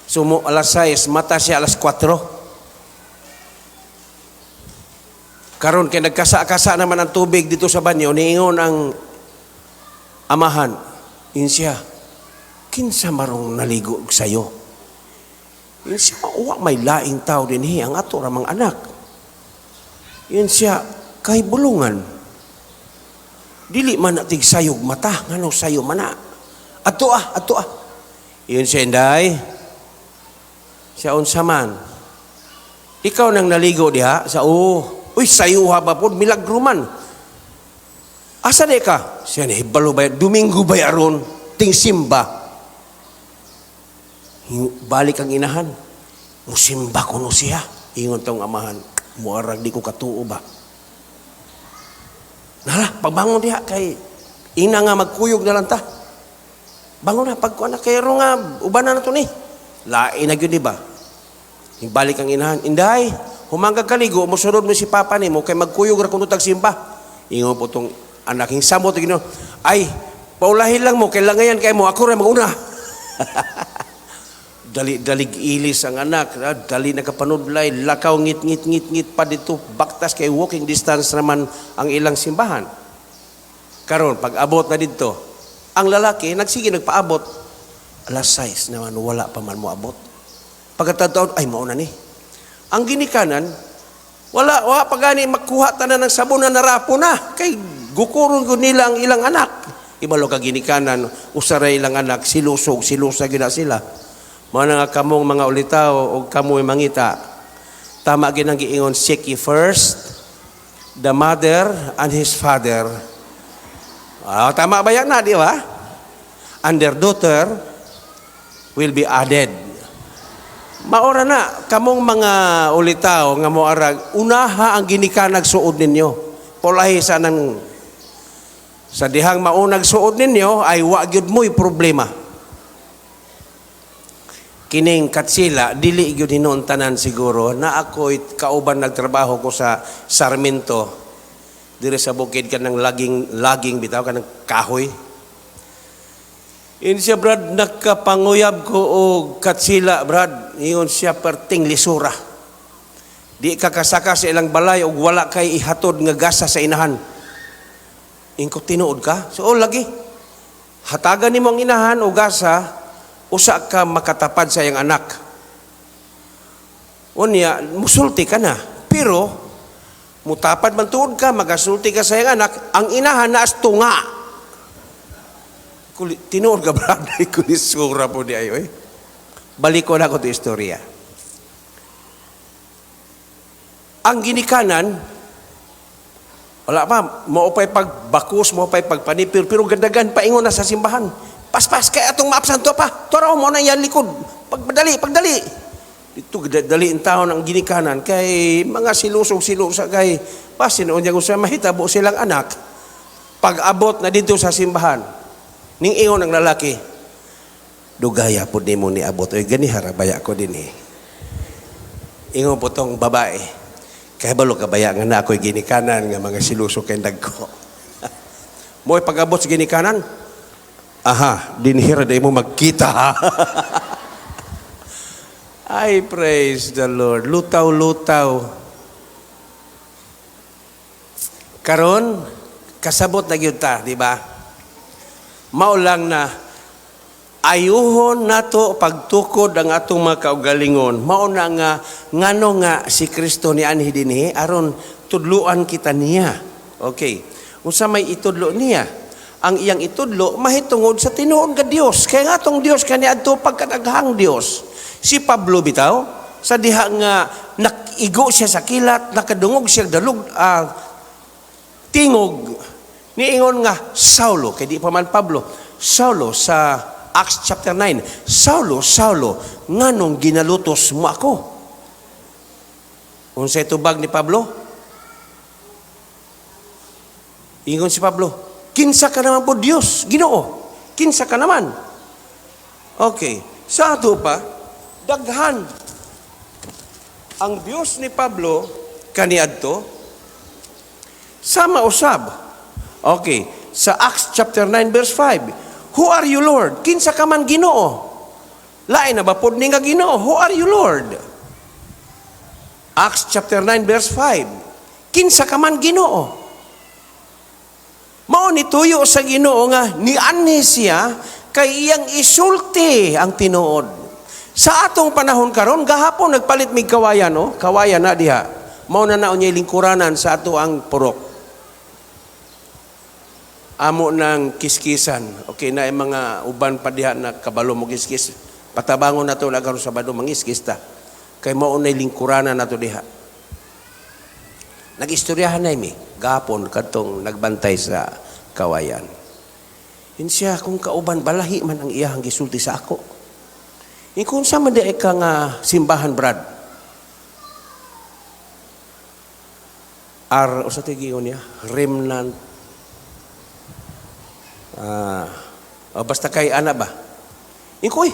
So, 6:00, mata siya 4:00. Karon kay nagkasa-kasa naman ang tubig dito sa banyo, niingon ang amahan, siya, kinsa marong naligo sayo? Siya, wa may laing tao din ang ato ramang anak. Siya, kay bulungan. Dili man natig sayog mata, ngano sayo mana. Ato ah. Siya, inday. Siya unsa man. Ikaw nang naligo diha sa uy, sayo ha ba po, milagro man. Asa di ka? Siya ni, hibalo ba, Domingo ba aron, ting simba. Balik ang inahan. Musimba ko no siya. Ingon tong amahan, muarag di ko katuo ba. Nala, pagbangon diha, kay ina nga magkuyog na lang ta. Bangon na, pagkuhan na, kaya nga, ubanan na to ni. Lain na yun, di ba? Balik ang inahan, inday, humanggang kaligo, musunod mo si papa ni mo, kay magkuyog ra kung tagsimba. Ingon po itong anaking samot, ay, paulahin lang mo, kailangan yan kay mo, ako rin mag-una. Dalig ilis ang anak, dali nakapanudlay, lakaw, ngit pa dito, baktas kay walking distance naman ang ilang simbahan. Karon, pag abot na dito, ang lalaki, nagpaabot, 6:00 naman, wala pa man mo abot. Pagkatataon, ay mauna ni. Ang ginikanan, wala pa gani makuha tanan ng sabon na narapo na. Kay gukurong ko nila ang ilang anak. Ibalo ka ginikanan, usaray ilang anak, silusog gina sila. Mga nga kamong mga ulitaw o kamoy mangita. Tama ginang giingon, seek ye first the mother and his father. Tama ba yan na, di ba? And their daughter will be added. Maora na, kamong mga ulitaw nga moarag, unaha ang ginikanag suod ninyo. Polahi sa nang Sa dihang maunag suod ninyo ay wa gyud mo'y problema. Kining katsila dili gyud hinuon tanan siguro na ako'y kauban nagtrabaho ko sa Sarmiento dire sa bukid kanang laging bitaw kanang kahoy. Siya brad nakapanguyab ko og katsila brad, ingon siya perting lisura. Di ka kasaka sa ilang balay og wala kay ihatod nga gasa sa inahan. Ingko tinuod ka? So lagi. Hatagan nimo ang inahan o gasa, usa ka makatapad sa iyang anak. Unya, musulti ka na. Pero, mutapad man tuod ka, magasulti ka sa iyang anak, ang inahan na as tunga. Tinuod ka brad, kulisura po di ayo eh. Balik ko na ko ito istorya. Ang ginikanan, wala pa, maupay pagbakos, maupay pagpanipir, pero gandagan paingon na sa simbahan. Paspas, kaya atong maapsan to pa. Taraw mo na yan likod. Pagdali. Ito, dali ang taon ang ginikanan. Kay mga silusog-silusa kay pasin, o niya kung siya mahitabo silang anak, pag-abot na dito sa simbahan, ning ingon ang lalaki, dugaya po di mo ni abot. Oy, gani harabaya ko din eh. Ingon po tong babae, kaya balo kabaya nga na ako'y ginikanan nga mga siluso kay dagko. Mo'y pag-abot sa ginikanan, aha, dinhira day mo magkita. Ay, praise the Lord. Lutaw-lutaw. Karon, kasabot na gyud ta, di ba? Mao lang na ayuhon nato pagtukod ang atong mga kaugalingon. Mao na nga ngano nga si Kristo ni anhi dinhi aron tudluan kita niya. Okay. Unsa may itudlo niya? Ang iyang itudlo mahitungod sa tinuod nga Dios. Kaya nga atong Dios kaniadto pagkadaghang Dios. Si Pablo bitaw sa diha nga nakigo siya sa kilat, nakadungog siya dalug tingog niingon nga Saulo, kay di pa man Pablo. Saulo sa Acts chapter 9, Saulo, nganong ginalutos mo ako? Unsay tubag ni Pablo? Ingon si Pablo, kinsa ka naman po Dios, Ginoo? Kinsa ka naman? Okay, sa ato pa, daghan. Ang Dios ni Pablo, kaniadto, sama usab. Okay, sa Acts chapter 9 verse 5, who are you, Lord? Kinsa ka man Ginoo? Lain na ba pod ni nga Ginoo? Who are you, Lord? Acts chapter 9 verse 5. Kinsa ka man Ginoo? Mao ni tuyo sa Ginoo nga nianhi siya kay iyang isulti ang tinuod. Sa atong panahon karon gahapon nagpalit mig kawayan, no? Kawayan na diha. Mao na naon niya lingkuranan sa ato ang purok. Amo ng kiskisan. Okay na yung mga uban pa diha na kabalo mo kiskis. Patabangon na ito na karon Sabado mangiskis ta. Kay maunay lingkuranan na ito diha. Nag-istoryahan na imi. Gapon katong nagbantay sa kawayan. Yun siya kung kauban balahi man ang iyahang gisulti sa ako. Kung sa man di ka nga simbahan brad. O sa tigingon niya, remnant. Basta kay ana ba? Ikoy,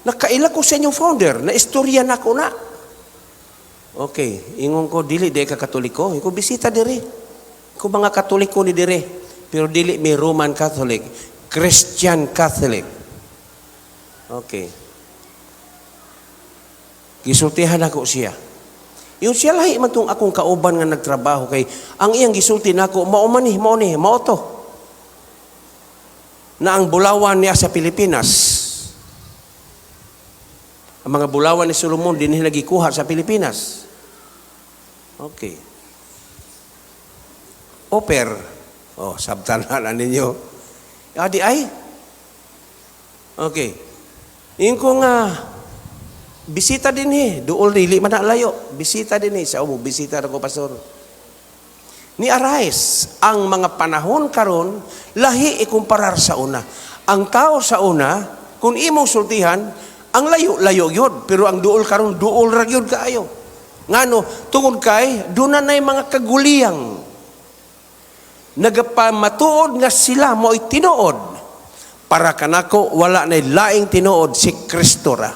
nakaila ko sa inyong founder, na istorya na ko na. Okay, ingon ko, dili ka katoliko. Iko bisita dire. Iko mga katoliko ni dire. Pero dili may Roman Catholic, Christian Catholic. Okay. Gisultihan ako siya. Yung siya lahi man tong akong kauban nga nagtrabaho kay ang iyang gisulti nako mao to. Na ang bulawan niya sa Pilipinas. Ang mga bulawan ni Solomon din nila gikuha sa Pilipinas. Okay. Oper. Sabtanan ninyo. Adi ay. Okay. Yung kung bisita din dool dili man layo. Bisita din sa umo, bisita ako pastor. Ni arais ang mga panahon karon lahi ikumparar sa una. Ang tao sa una, kung imong sultihan, ang layo yun. Pero ang duol karon duol ra gyud kaayo. Ngano tungod kay doon na mga kaguliyang. nagapamatuod nga sila mo'y tinuod. Para kanako wala na laing tinuod si Kristo ra.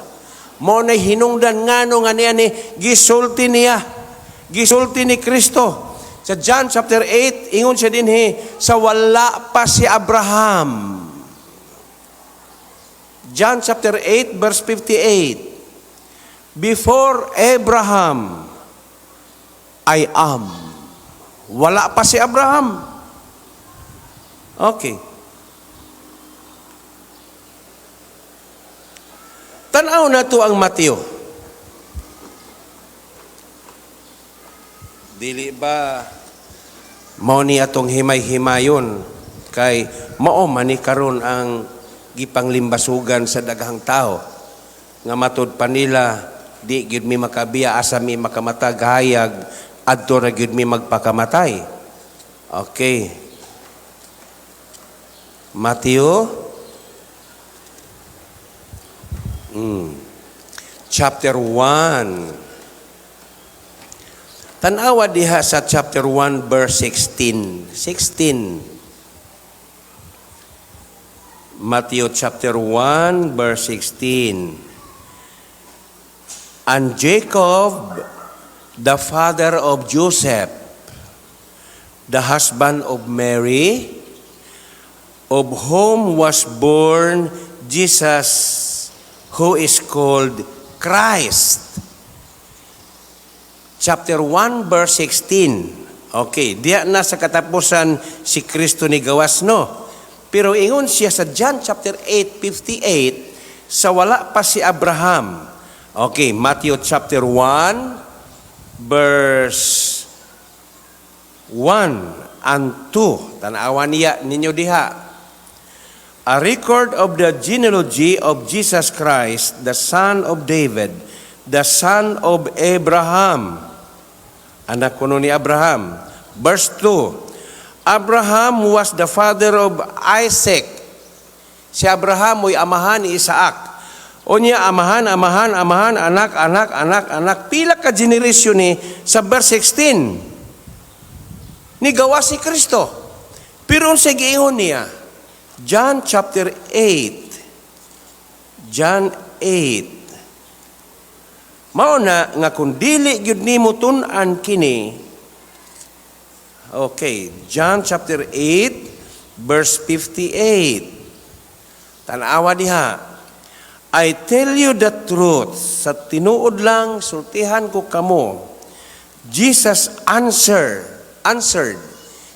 Mo na hinungdan ngano nga niya ni gisulti niya. Gisulti ni Kristo. Sa John chapter 8, ingon siya dinhi sa wala pa si Abraham. John chapter 8 verse 58. Before Abraham, I am. Wala pa si Abraham. Okay. Tanaw na to ang Mateo. Dili ba mao ni atong himay-himayon kay mao man ni karon ang gipanglimbasugan sa daghang tao nga matud pa nila di gyud mi makabiya asa mi makamatag hayag adto ra gyud mi magpakamatay. Okay. Mateo chapter 1. Tanawa diha sa chapter 1 verse 16. Matthew chapter 1 verse 16. And Jacob, the father of Joseph, the husband of Mary, of whom was born Jesus, who is called Christ. Chapter 1 verse 16. Okay, diya na sa katapusan si Kristo ni gawas, no? Pero ingon siya sa John chapter 8:58 sa wala pa si Abraham. Okay, Matthew chapter 1 verse 1 and 2. Tanawan niya ninyo diha. A record of the genealogy of Jesus Christ, the son of David, the son of Abraham. Anak kuno ni Abraham. Verse 2. Abraham was the father of Isaac. Si Abraham mo'y amahan ni Isaac. O niya amahan, anak. Pila ka generation ni sa verse 16. Ni gawa si Kristo. Pero sa giingon niya, John chapter 8. John 8. Mao na nga kung dili gyud nimo tun-an kini. Okay, John chapter 8 verse 58. Tanawa diha. I tell you the truth, sa tinuod lang sultihan ko kamo. Jesus answered.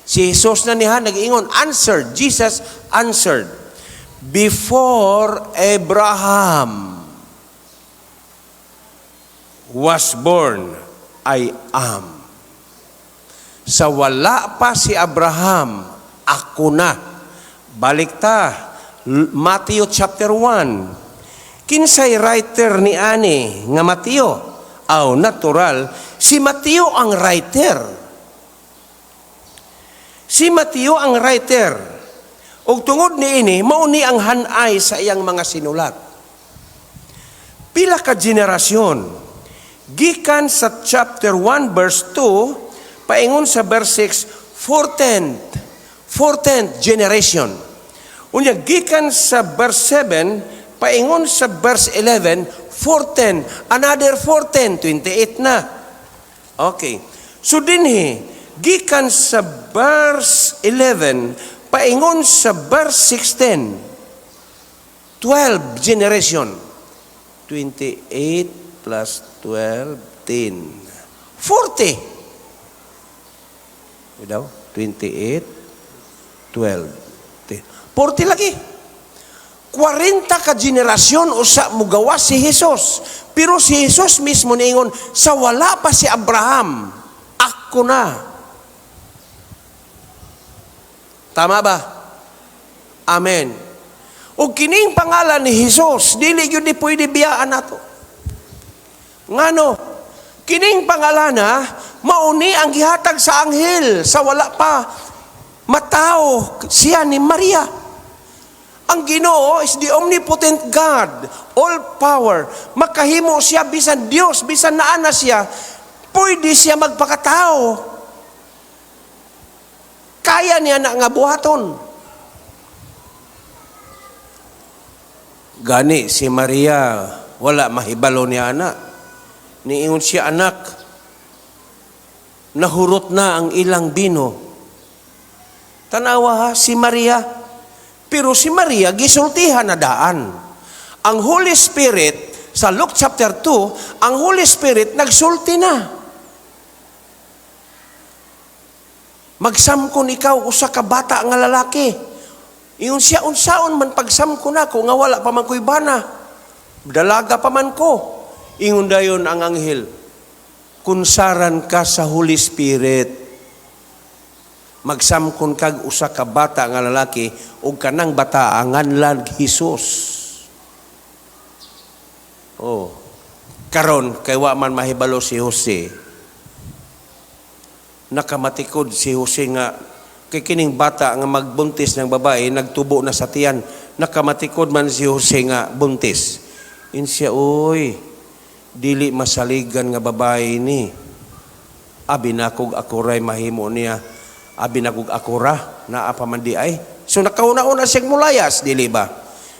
Si Jesus na niya nag-ingon, answered. Jesus answered. Before Abraham was born, I am. Sa wala pa si Abraham, ako na. Balik ta, Matthew chapter 1. Kinsay writer ni ani nga Mateo? Natural, si Mateo ang writer. Si Mateo ang writer. Og tungod ni ini, mauni ang hanay sa iyang mga sinulat. Pila ka generasyon, gikan sa chapter 1 verse 2, paingon sa verse 6, 14th generation. Unya gikan sa verse 7, paingon sa verse 11, 14, another 14, 28 na. Okay. So dinhi, gikan sa verse 11, paingon sa verse 16, 12 generation. 28 plus 12, 10. 40. Daw 28 12 40 lagi 40 ka generasyon usa mo gawa si Jesus, pero si Jesus mismo niingon sa wala pa si Abraham ako na. Tama ba? Amen. O kining pangalan ni Jesus dili gyud ni pwede biyaan nato. Ngano? Kining pangalan mauni ang gihatag sa anghel sa wala pa matao siya ni Maria. Ang Ginoo is the omnipotent God, all power. Makahimo siya bisan Dios, bisan naana siya, pwede siya magpakatao. kaya niya na nga buhaton. Gani si Maria, wala mahibalo niya anak. Niingon siya, anak, nahurot na ang ilang bino. Tanawa ha, si Maria. Pero si Maria, gisultihan na daan. Ang Holy Spirit, sa Luke chapter 2, ang Holy Spirit nagsulti na. Magsamkon ikaw usa ka bata nga lalaki. Ingon siya, unsaon man pagsamkon ako nga wala pa man ko'y bana. Dalaga pa man ko. Ingon dayon ang anghel, kunsaran ka sa Holy Spirit. Magsamkon kag usa ka bata nga lalaki ug kanang bata nganlan Hesus. Oh. Karon kay wa man mahibalo si Jose. Nakamatikod si Jose nga kay kining bata nga magbuntis ng babae nagtubo na sa tiyan. Nakamatikod man si Jose nga buntis. Insya, oy, dili masaligan nga babae ni. Abi nakog akuray mahimo niya. Abi nakog akura na apa man di ay. So nakauna-una siyang mulayas, dili ba?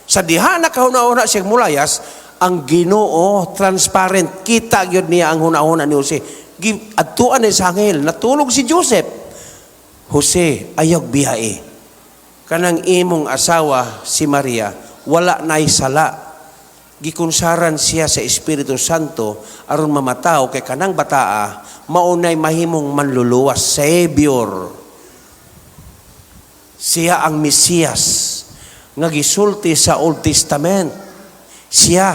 Sa diha nakauna-una siyang mulayas, ang Ginoo transparent, kita gyud niya ang hunahuna ni Jose. Adtuan ni sa anghel, natulog si Joseph. Jose, ayog biyae. Kanang imong asawa si Maria, wala nay sala. Gikunsaran siya sa Espiritu Santo aron mamataw kay kanang bataa maunay mahimong manluluwas, Savior. Siya ang Mesiyas nga gisulti sa Old Testament. Siya.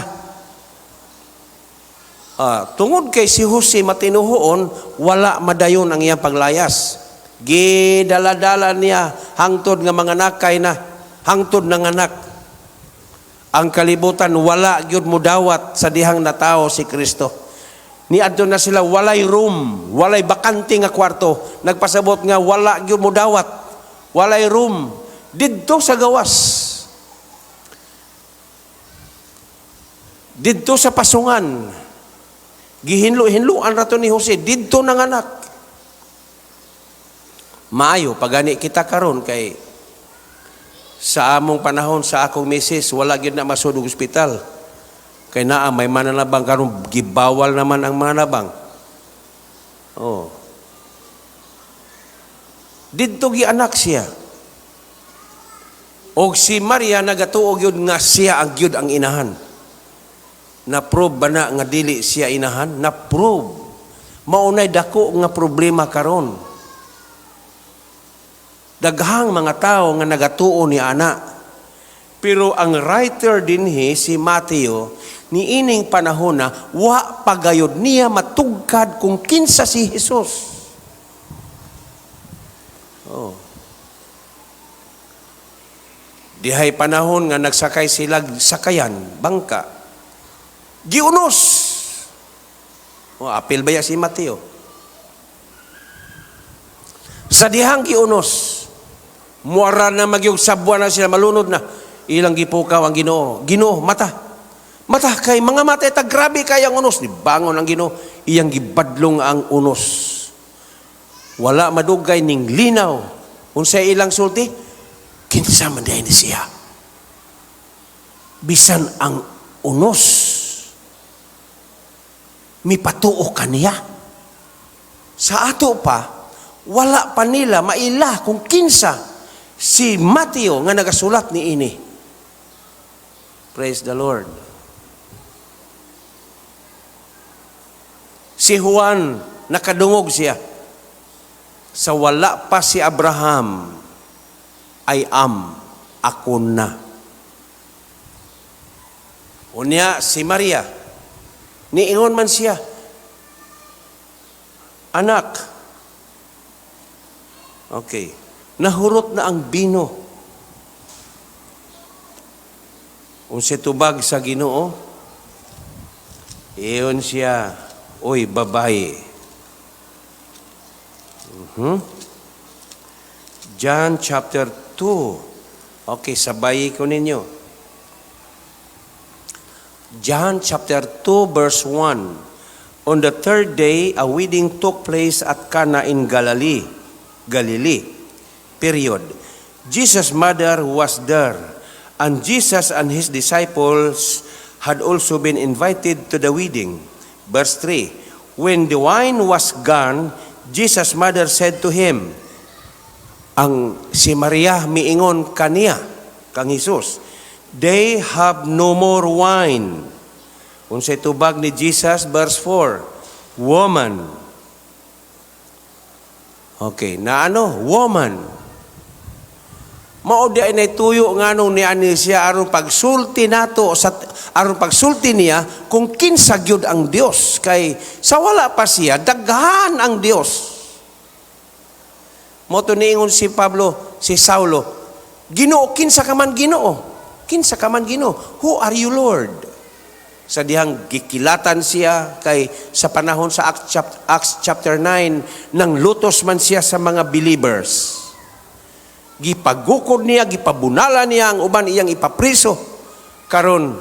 Tungod kay si Jose matinuhoon, wala madayon ang iyang paglayas. Gidala-dala niya hangtod nga mga nakay na, hangtod ng anak. Ang kalibutan, wala gyud mo dawat sa dihang natao si Kristo. Niadto na sila, walay room, walay bakante nga kwarto. Nagpasabot nga, wala gyud mo dawat, walay room. Didto sa gawas. Didto sa pasungan. Gihinlo-hinluan rato ni Jose, didto ng anak. Maayo, pagani kita karon kay sa among panahon, sa akong misis, wala gyud na masud og ospital. Kay naa may mananabang karon, gibawal naman ang mananabang. Oh. Didto gi anak siya. Og si Maria nagatuog gyud nga siya ang gyud ang inahan. Na-prove ba na nga dili siya inahan? Na-prove. Maunay dako nga problema karon. Daghang mga tao nga nagatuo ni ana. Pero ang writer dinhi si Mateo, niining panahon na wa pagayod niya matugkad kung kinsa si Jesus. Oh. Dihay panahon nga nagsakay sila sakayan, bangka. Giunos. O, apil ba si Mateo? Sa dihang giunos, muara na magyug sabwa na sila, malunod na. Ilang gipukaw ang Ginoo. Ginoo, mata. Mata kay mga mata, grabe kay ang unos. Bangon ang Ginoo, iyang gibadlong ang unos. Wala madugay ning linaw. Unsay ilang sulti, kinsa man ni siya. Bisan ang unos, mipatuo kaniya. Sa ato pa, wala pa nila maila kung kinsa si Mateo nga nagasulat ni ini. Praise the Lord. Si Juan, nakadungog siya. Sa wala pa si Abraham, I am, ako na. Unya si Maria, niingon man siya, anak, okay, nahurot na ang bino. Unsa tubag sa Ginoo? Iyon siya, oy babae. John chapter 2. Okay, sabayi ko ninyo. John chapter 2 verse 1. On the third day, a wedding took place at Cana in Galilee. period. Jesus' mother was there, and Jesus and his disciples had also been invited to the wedding. Verse 3, when the wine was gone, Jesus' mother said to him, ang si Maria miingon kaniya, kang Jesus, they have no more wine. Unsay tubag ni Jesus, verse 4, woman. Okay, na ano? Woman. Mao di ay tuyo nganong ni ani siya aron pagsulti nato sa aron pagsulti niya kung kinsa gyud ang Dios, kay sa wala pa siya daghan ang Dios. Mo to niingon si Pablo, si Saulo, Ginoo, kinsa ka man Ginoo? Kinsa ka man Ginoo? Who are you, Lord? Sa dihang gikilatan siya kay sa panahon sa Acts chapter 9 nang lutos man siya sa mga believers. Gipagukod niya, gipabunala niya ang uban iyang ipapriso. Karon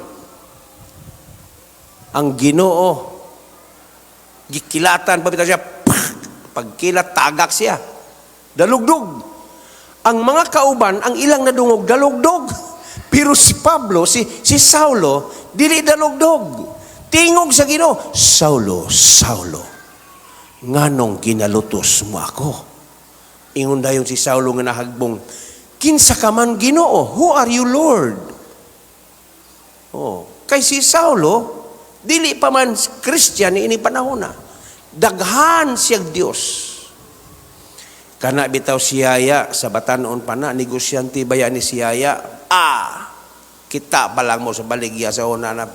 ang Ginoo gikilatan pabitaw siya, pagkilat tagak siya. Dalugdog. Ang mga kauban, ang ilang nadungog dalugdog. Pero si Pablo, si Saulo, dili dalugdog. Tingog sa Ginoo, Saulo, Saulo, nganong ginalutos mo ako? Ingon dayon si Saulo nga nahagbong, kinsa ka man Ginoo? Who are you, Lord? Oh, kay si Saulo, dili pa man Christian ini panahon na. Daghan siyang Dios. Kana bitaw siyaya sa batanon pa na, negosyante baya ni siyaya. Kita pa lang mo sa baligya sa una na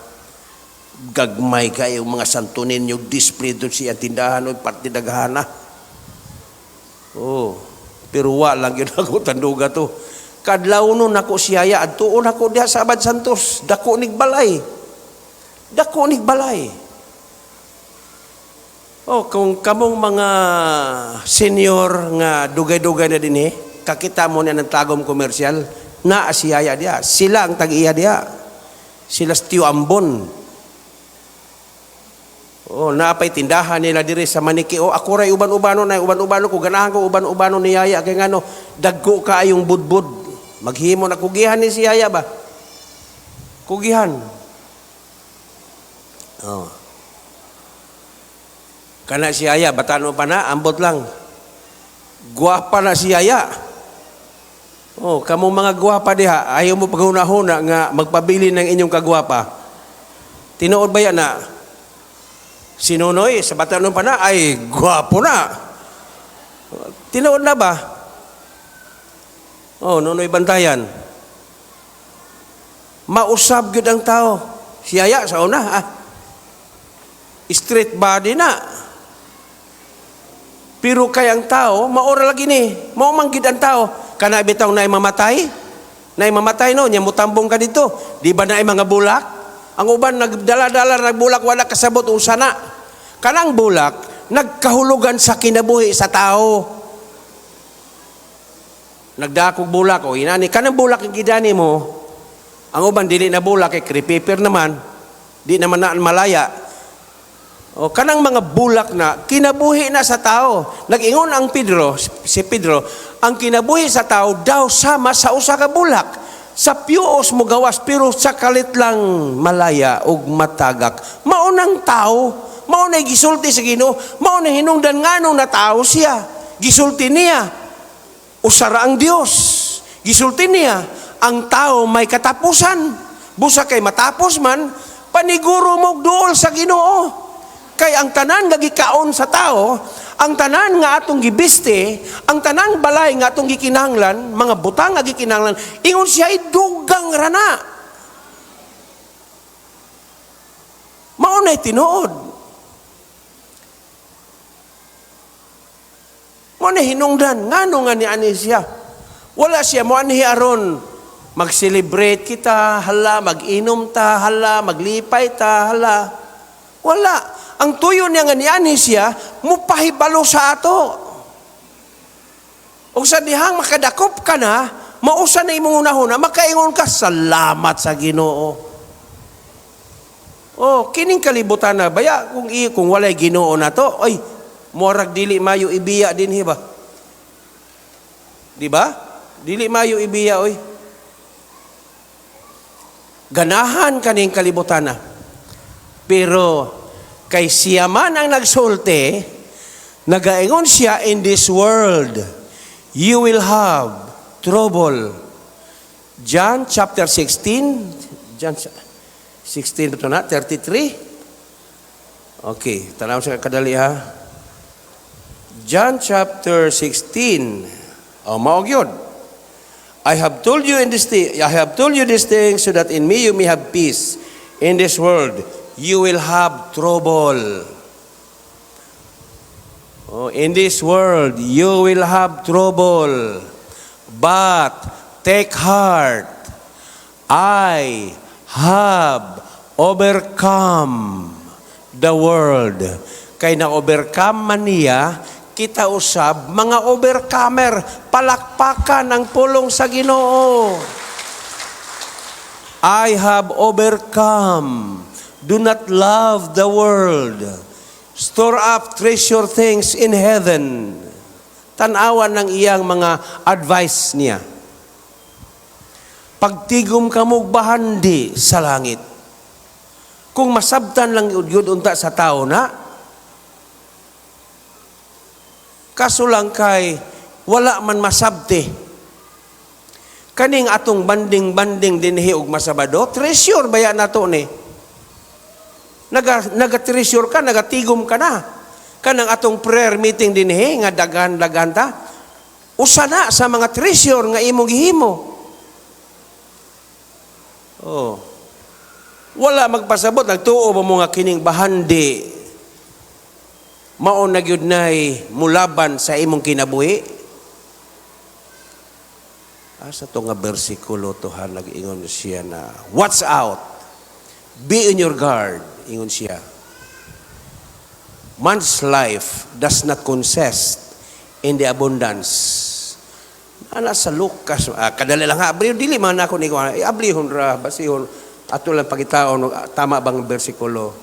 gagmay kayo mga santo ninyo display doon siya tindahan o pati daghana. Oh, pero walang yun ako tanduga to. Kadlaw nun ako siyaya at tuon ako diha sa Abad Santos. Dako nig balay. Dako nig balay. Oh, kung kamong mga senior nga dugay-dugay na din kakita mo na ng tagom komersyal, na asiyaya dia. Sila ang tag-iya dia. Sila Tio Ambon. Oh, naapay tindahan nila diri sa Maniki. Oh, ako ray uban-ubano na, uban-ubano ko ganahan ko uban-ubano ni Yaya kay ngano dagko kaayong budbud. Maghimo na kugihan ni si Yaya ba? Kugihan. Oh. Kana si Yaya batano pa na, ambot lang. Guwapa na si Yaya. Oh, kamong mga gwapa diha, ayaw mo paghuna-huna nga magpabili ng inyong kagwapa. Tinuod ba yan na si Nonoy sa batanon pa na ay gwapo na? Tinuod na ba? Oh, Nonoy Bantayan. Mausab gyud ang tao. Siyaya sa una, street body na. Pero kay ang tao, maora lagi ni. Maumanggid ang tao. Kana bitaw na mamatay? Na mamatay no, nya mutambong ka dito. Di ba na mga bulak? Ang uban nagdala-dala nagbulak wala kasabot unsa na. Kanang bulak nagkahulugan sa kinabuhi sa tao. Nagdakog bulak o inani kanang bulak ang gidani mo. Ang uban dili na bulak kay creeper naman. Di naman na malaya. O kanang mga bulak na kinabuhi na sa tao. Nag-ingon ang si Pedro, ang kinabuhi sa tao daw sama sa usa ka bulak. Sa pios mo gawas pero sa kalit lang malaya ug matagak. Maunang tao, maunay gisulti sa Ginoo, maunay hinungdan nganong na tao siya. Gisulti niya usara ang Dios. Gisulti niya ang tao may katapusan. Busa kay matapos man paniguro mo duol sa Ginoo. Kay ang tanan nga gikaon sa tao, ang tanan nga atong gibiste, ang tanang balay nga atong gikinahanglan, mga butang nga gikinahanglan, ingon siya ay dugang rana. Maunay tinuod. Maunay hinungdan, ngano nga ni ani siya. Wala siya mo anhi aron mag-celebrate kita, hala, mag-inom ta, hala, maglipay ta, hala. Wala. Ang tuyo niya nga niani siya, mupahibalo sa ato. O sa dihang makadakop ka na, mausa na imong unahuna, makaingon ka, salamat sa Ginoo. Oh, kining kalibutan na, baya kung walay Ginoo na to, ay, morag dili mayo ibiya din hiba. Di ba? Dili mayo ibiya oy. Ganahan kaning kalibutan na. Pero kay siya man ang nagsulti, nagaingon siya, in this world you will have trouble. John chapter 16, John 16 ito na, 33. Okay, tanaw sa kadali ha. John chapter 16. Mao gyud. I have told you these things so that in me you may have peace. In this world you will have trouble. In this world you will have trouble. But take heart. I have overcome the world. Kay na-overcome man niya, kita usab, mga overcomer, palakpakan ang pulong sa Ginoo. I have overcome. Do not love the world. Store up treasure things in heaven. Tanawan ng iyang mga advice niya. Pagtigom kamog bahandi sa langit. Kung masabtan lang yun unta sa tao na, kaso lang kay wala man masabti. Kaning atong banding-banding dinhi og masabado, treasure baya nato ni. Naga-treasure ka, nagatigom ka na. Kanang atong prayer meeting dinhi nga daghan-daghan ta. Usa na sa mga treasure nga imong gihimo. Oh. Wala magpasabot, nagtuo ba mo nga kining bahandi mao na gyud nay mulaban sa imong kinabuhi. Asa to nga bersikulo to ha nag-ingon siya na watch out, be on your guard, ingon siya. Man's life does not consist in the abundance. Ana sa Lucas, kadali lang ha, abliho dili man ako ni ablihon ra basihon ato lang pagitaon tama bang bersikulo.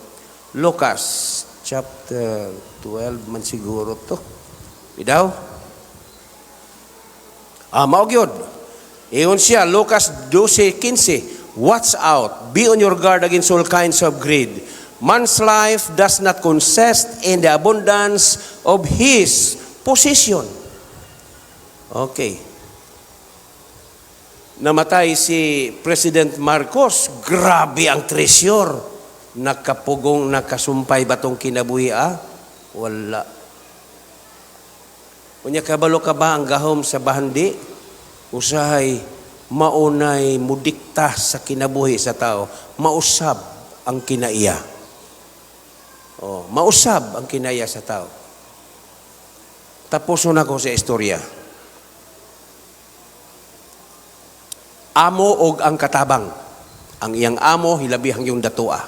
Lucas chapter 12 man siguro to. Bidaw? Mao gyud. Ingon siya, Lucas 12:15. Watch out, be on your guard against all kinds of greed. Man's life does not consist in the abundance of his possession. Okay. Namatay si President Marcos, grabe ang treasure. Nakapugong, nakasumpay batong kinabuhi Wala. Unya kabalo ka ba ang gahom sa bahandi? Usahay maunay mudikta sa kinabuhi sa tao. Mausab ang kinaiya. Mausab ang kinaiya sa tao. Tapos na ko sa istorya. Amo og ang katabang. Ang iyang amo hilabihang yung datua.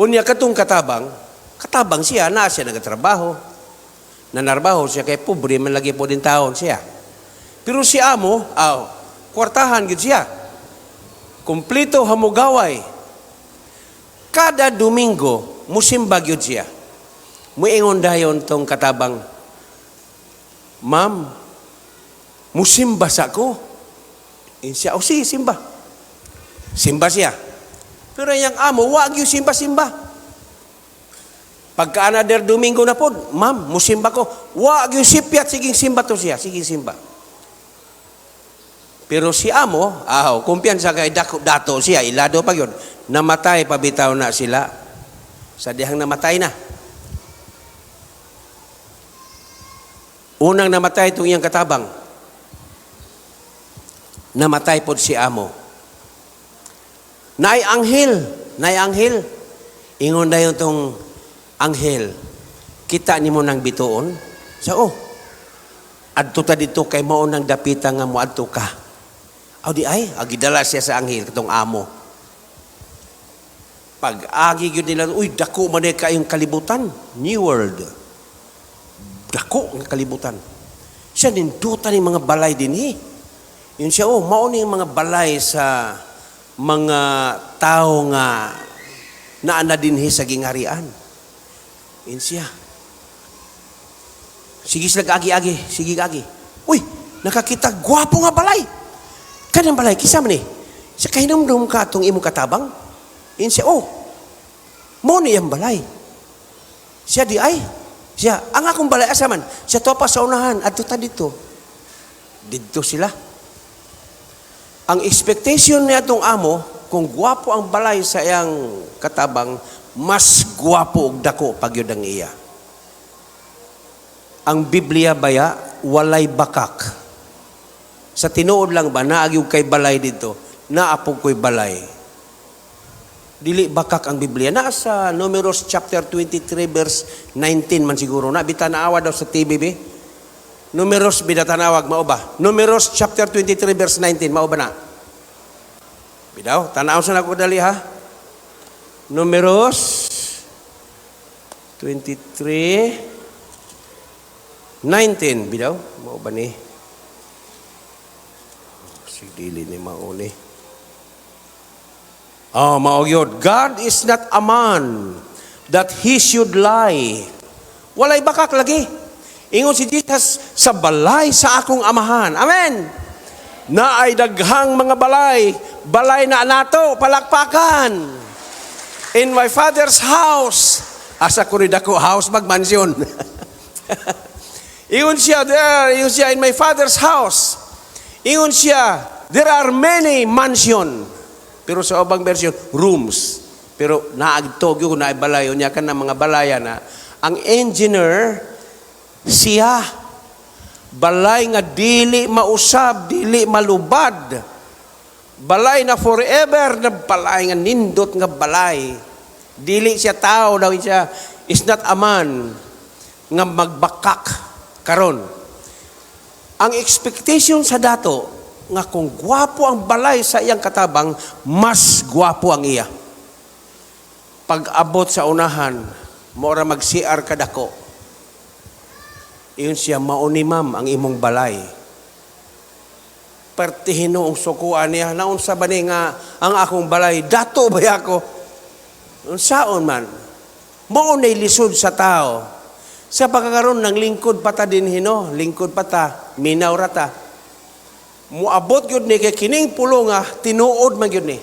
Unya katong katabang siya, na siya nagatrabaho. Nanarbaho siya kay pobre, man lagi po din taon siya. Pero si amo, kwartahan gid siya. Kumplito hamugaway. Kada Domingo, musimba gyud siya. Muingon dayon tong katabang, Ma'am, musimba sa ko. Siya, sige, simba. Simba siya. Pero yung amo, wag yung simba-simba. Pagka another Domingo na po, Ma'am, musimba ko. Wag yung sipyat, siging simba to siya. Siging simba. Pero si amo, kumpiyansa kay dato siya, ilado pa yun. Namatay, pabitaw na sila. Sa dihang namatay na. Unang namatay itong iyang katabang. Namatay po si amo. Nay anghel. Ingon na yung tong anghel. Kita ni mo ng bituon. Adto ta dito kay mao nang dapita nga mo adto ka. Agidala siya sa anghel katong amo. Pag-agi yun nila, dako man kayong kalibutan. New world. Dako ang kalibutan. Siya nindutan ng mga balay din Yun siya, mao ni mga balay sa mga tao nga naana dinhi sa gingharian. Yun siya. Sige sila agi-agi, sige agi. Uy, nakakita gwapo nga balay. Kanang balay kisa man ni. Sa kahinumdum ka atong imong katabang. In siya, oh. Mo ni ang balay. Siya di ay. Siya, ang akong balay asaman. Siya to pa sa unahan adto ta dito. Dito sila. Ang expectation niya atong amo, kung gwapo ang balay sa iyang katabang, mas gwapo og dako pagyud ang iya. Ang Biblia baya walay bakak. Sa tinuod lang ba naagi kay balay dito, naapog ko'y balay. Dili bakak ang Biblia. Nasa Numeros chapter 23 verse 19 man siguro na bitanaawa daw sa TVB. Numeros bidatanawag mao ba? Numeros chapter 23 verse 19 mao ba na? Bidaw, tanaw sa nako dali ha. Numeros 23 19 bidaw mao ba ni? Sige dili ni mao ni. Oh, mao gyud. God is not a man that he should lie. Walay bakak lagi. Ingon si Jesus, sa balay sa akong amahan. Amen. Na ay daghang mga balay. Balay na nato, palakpakan. In my Father's house. Asa ko rin ako, house magmansyon. Ingon siya, in my Father's house. Ingon siya, there are many mansion. Pero sa ubang version, rooms. Pero naagtog yung naibalayo niya kan ng mga balaya na ang engineer, siya, balay nga dili mausab, dili malubad. Balay na forever na balay nga nindot nga balay. Dili siya tao daw siya, is not a man nga magbakak karon. Ang expectation sa dato, nga kung gwapo ang balay sa iyang katabang, mas gwapo ang iya. Pag abot sa unahan, mora mag-CR kadako. Iyon siya, mauni ma'am ang imong balay. Pertihino ang sukuan niya, naunsa ba ni nga ang akong balay, dato ba ako? Unsaon man, maunay lisod sa tao. Sa pagkakaroon ng lingkod pata din hino, lingkod pata, minaw rata. Muabot yun ni kay kining pulo nga tinuod man yun ni.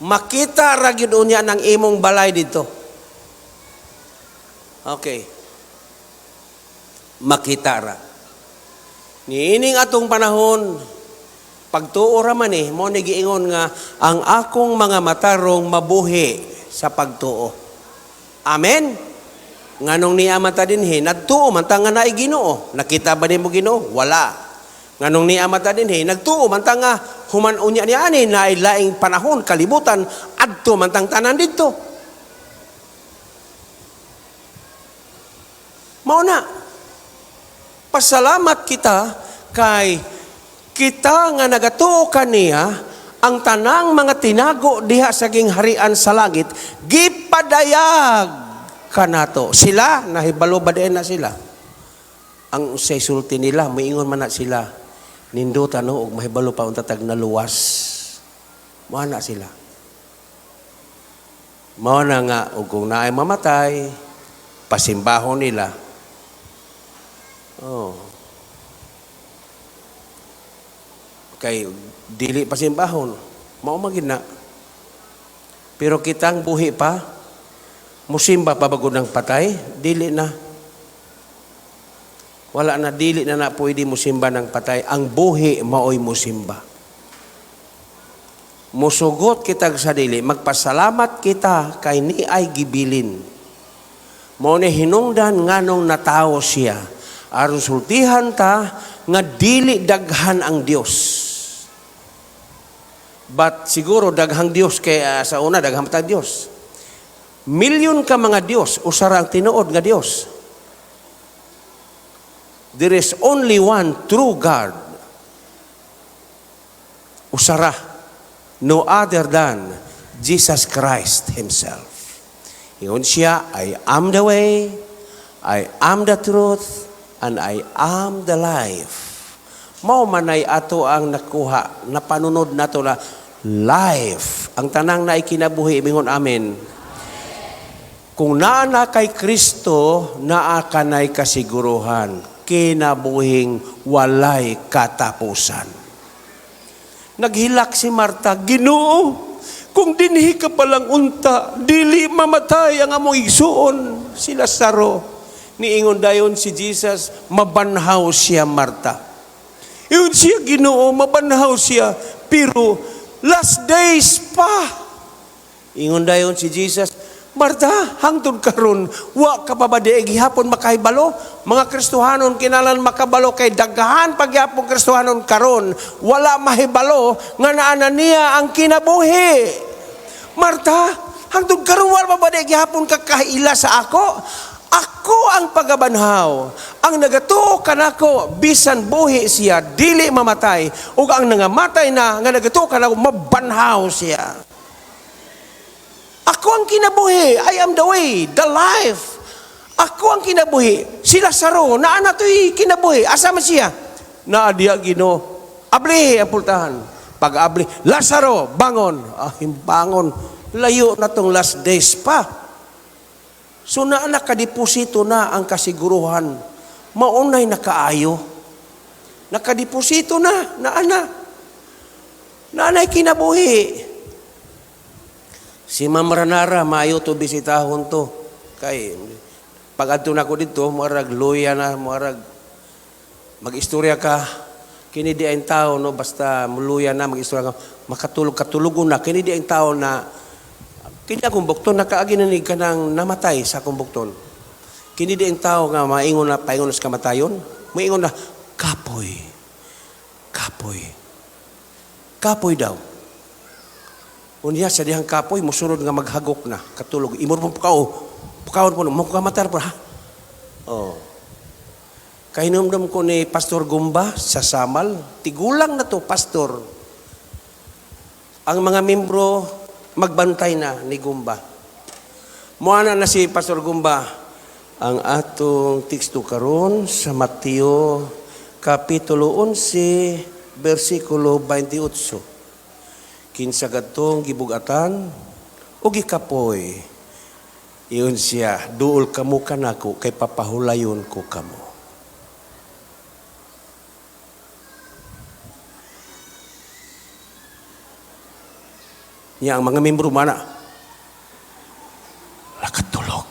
Makita ra gyud unya ng imong balay dito. Okay. Makita ra. Niining atong panahon pagtuo ra man ni mo ni giingon nga ang akong mga matarong mabuhi sa pagtuo. Amen. Nganong niya mata dinhi nagtuo man ta nga naay Ginoo. Nakita ba nimo Ginoo? Wala. Nganong ni amata din nagtuo man ta nga human unya ni ani na laing panahon kalibutan adto man tang tanan didto. Mao na. Pasalamat kita kay kita nga nagatuo kaniya ang tanang mga tinago diha sa gingharian sa langit gipadayag kanato. Sila nahibalo ba na sila? Ang usay sulti nila moingon man na sila. Nindutan no, og mahibalo pa unta tag naluwas. Mao na sila. Mao na nga ug kung naay mamatay, pasimbahon nila. Oh. Kay dili pasimbahon, mao magid na. Pero kitang buhi pa, musimba pa bago ng patay, dili na. Wala na, dili na pwede musimba ng patay. Ang buhi, maoy musimba. Musugot kita sa dili, magpasalamat kita kay ni ay gibilin. Mao ni hinungdan nganong natao siya. Aron sultihan ta nga dili daghan ang Dios. But siguro daghang Dios kay sa una daghang ta Dios. Milyon ka mga Dios usara ang tinuod nga Dios. There is only one true God. Usara. No other than Jesus Christ Himself. Ingon siya, I am the way, I am the truth, and I am the life. Mao man ay ato ang nakuha, napanunod nato na life. Ang tanang na ikinabuhi, mingon amen. Kung naa na kay Kristo, naa kanay kasiguruhan, kinabuhing walay katapusan. Naghilak si Marta, Ginoo, kung dinhi ka palang unta, dili mamatay ang among igsuon. Si Lazaro, niingon dayon si Jesus, mabanhaw siya, Marta. Iyon siya, Ginoo, mabanhaw siya, pero last days pa. Ingon dayon si Jesus, Marta, hangtod karon, wa ka pa ba di gihapon makahibalo? Mga Kristohanon kinalan makabalo kay daghan pagyapon Kristohanon karon, wala mahibalo nga naa niya ang kinabuhi. Marta, hangtod karon wala pa ba di gihapon ka kaila sa ako? Ako ang pagabanhaw. Ang nagatuo kanako bisan buhi siya dili mamatay, ug ang nangamatay na nga nagatuo kanako mabanhaw siya. Ako ang kinabuhi. I am the way, the life. Ako ang kinabuhi. Si Lazaro, naa na to'y kinabuhi. Asa man siya? Naa diya, Ginoo. Abli ang pultahan. Pag abli, Lazaro, bangon. Bangon. Layo na tong last days pa. So naa nakadeposito na ang kasiguruhan. Maunay nakaayo. Nakadeposito na. Naanay kinabuhi. Si Ma'am Ranara, maayo to bisitahon to. Kay, pag adto na ko dito, marag luya na, marag mag-istorya ka. Kini di ang tao, no? Basta muluya na, mag-istorya ka. Makatulog-katulugon na. Kini di ang tao na, kini akong bukton, nakaaginig ka ng namatay sa akong bukton. Kini di ang tao nga maingon na, paingon na sa kamatayon. Maingon na, kapoy. Kapoy. Kapoy daw. Unya sa dihang kapoy, musunod nga maghagok na, katulog. Imor mo pukawon po, makamatar po, ha? Oh. Kahinumdum ko ni Pastor Gumba sa Samal, tigulang na to, Pastor. Ang mga membro, magbantay na ni Gumba. Muana na si Pastor Gumba, ang atong teksto karon sa Mateo, Kapitulo 11, versikulo 28. Kinsa gadtong gibugatan o gikapoy, iyon siya, duol kamo kanako kay papahulayon ko kamo. Niya ang mga membro mana, nakatulog.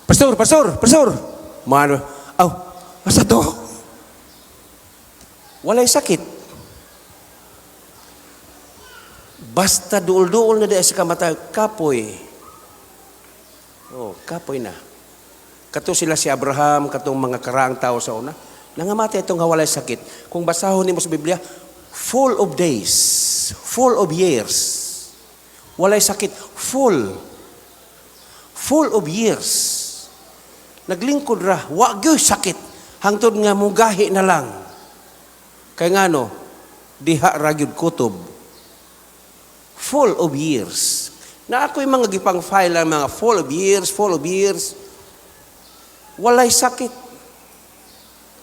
Pastor! Mano, asa to? Walay sakit. Basta duol-duol na di sa kamatay, kapoy. Kapoy na. Kato sila si Abraham, katong mga karaang tao sa una. Nangamatay itong hawalay sakit. Kung basahon mo sa Biblia, full of days, full of years. Walay sakit, full of years. Naglingkod ra, wagyoy sakit. Hangtod nga mugahi na lang. Kaya nga no, diha ragyod kutob. Full of years. Na ako'y mga gipang file ang mga full of years. Walay sakit.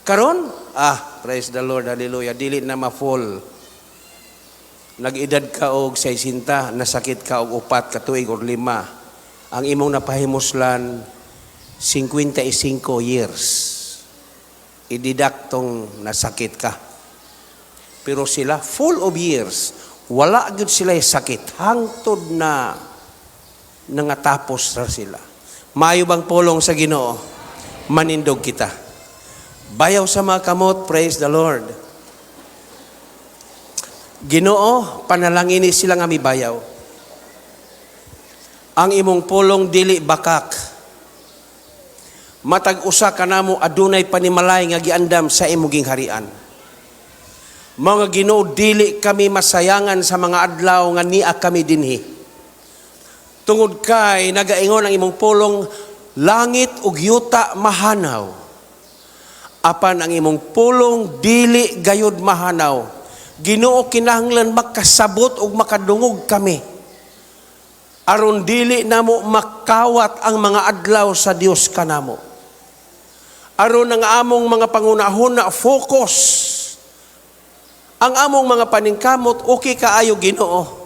Karon? Praise the Lord, hallelujah. Dili na ma-full. Nag-edad ka og 60, nasakit ka og 4 ka tuig or 5. Ang imong napahimuslan 55 years. Ididaktong nasakit ka. Pero sila full of years. Wala gyud sila sakit, hangtod na nangatapos ra sila. Maayo bang pulong sa Ginoo? Manindog kita. Bayaw sa mga kamot, praise the Lord. Ginoo, panalangini sila nga mibayaw. Ang imong pulong dili bakak. Matag usa kanamo adunay panimalay nga giandam sa imong harian. Mga Ginoo, dili kami masayangan sa mga adlaw nga niya kami dinhi. Tungod kay nagaingon ang imong pulong, langit ug yuta mahanaw. Apan ang imong pulong dili gayud mahanaw. Ginoo, kinahanglan makasabot ug makadungog kami. Aron dili namo makawat ang mga adlaw sa Dios kanamo. Aron ang among mga pangunahon na focus, ang among mga paningkamot, okay kaayo Ginoo.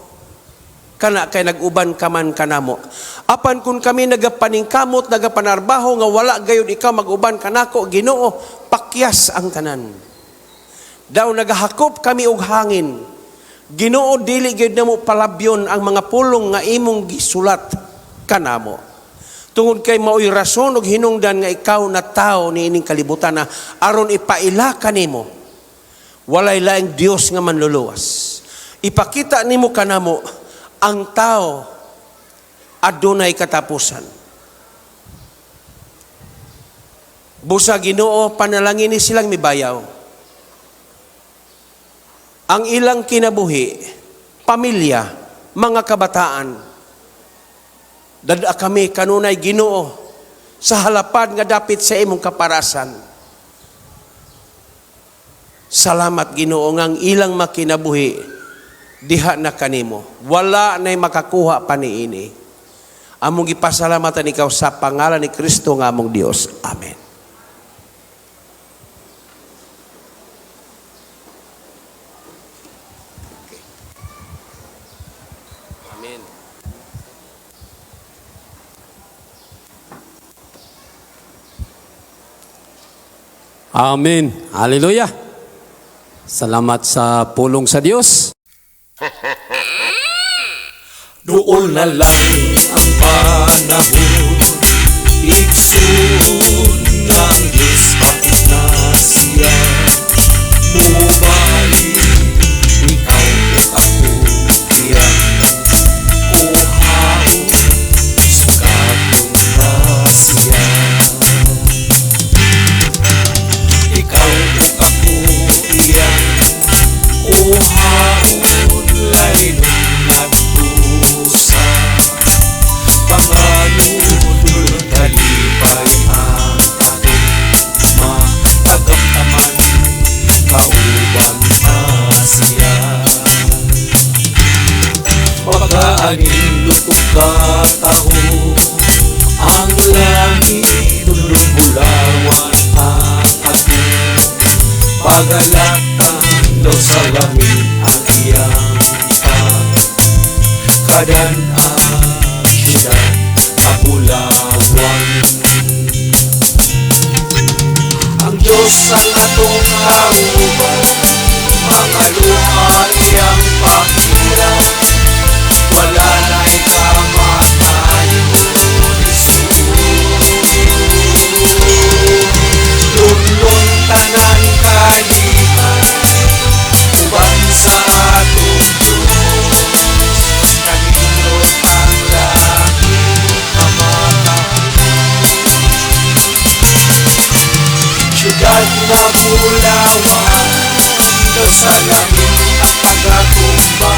kana kay nag-uban ka man kanamo. Apan kung kami nagapaningkamot, nagapanarbaho nga wala gayud ikaw mag-uban kanako, Ginoo, pakyas ang tanan. Daw nagahakop kami og hangin. Ginoo, dili gyud namo palabyon ang mga pulong nga imong gisulat kanamo. Tungod kay mao'y rason og hinungdan nga ikaw na tao ni ining kalibutan na aron ipaila kanimo. Walay laing Dios nga manluluwas. Ipakita nimo kanamo ang tao adunay katapusan. Busa Ginoo, panalangin ni silang mibayaw. Ang ilang kinabuhi, pamilya, mga kabataan, dada kami kanunay Ginoo sa halapad nga dapit sa imong kaparasan. Salamat Ginoo nga ang ilang makinabuhi diha na kanimo. Wala na'y makakuha pa niini. Among gipasalamatan ikaw sa pangalan ni Kristo nga among Dios. Amen. Amen. Amen. Hallelujah. Salamat sa pulong sa Diyos. Doon na lang ang panahon, iksun ng Diyos bakit na siya. Nobody, ikaw o ako, iyan. Kuhaw, sukat yung siya. Ikaw o ako, iyan. Kuhaw, lain nagpusa. Panganunod kalipay ang ating matagamtaman. Kauban Asya. Pagkaanin lupok kataho, ang langit tulog bulawan ang ating pagalatan daw sa langit ang iyang kadan siya kapulawan. Ang Diyos ang atong kauban, mga luha iyang pakita. Wala na'y kamatayon, Jesus. Lunlon tanan kalihan, uban sa atong Diyos. Kanindot ang langit, kamatayon. Siyudad na bulawan, daw sa langit ang pagkakumbang.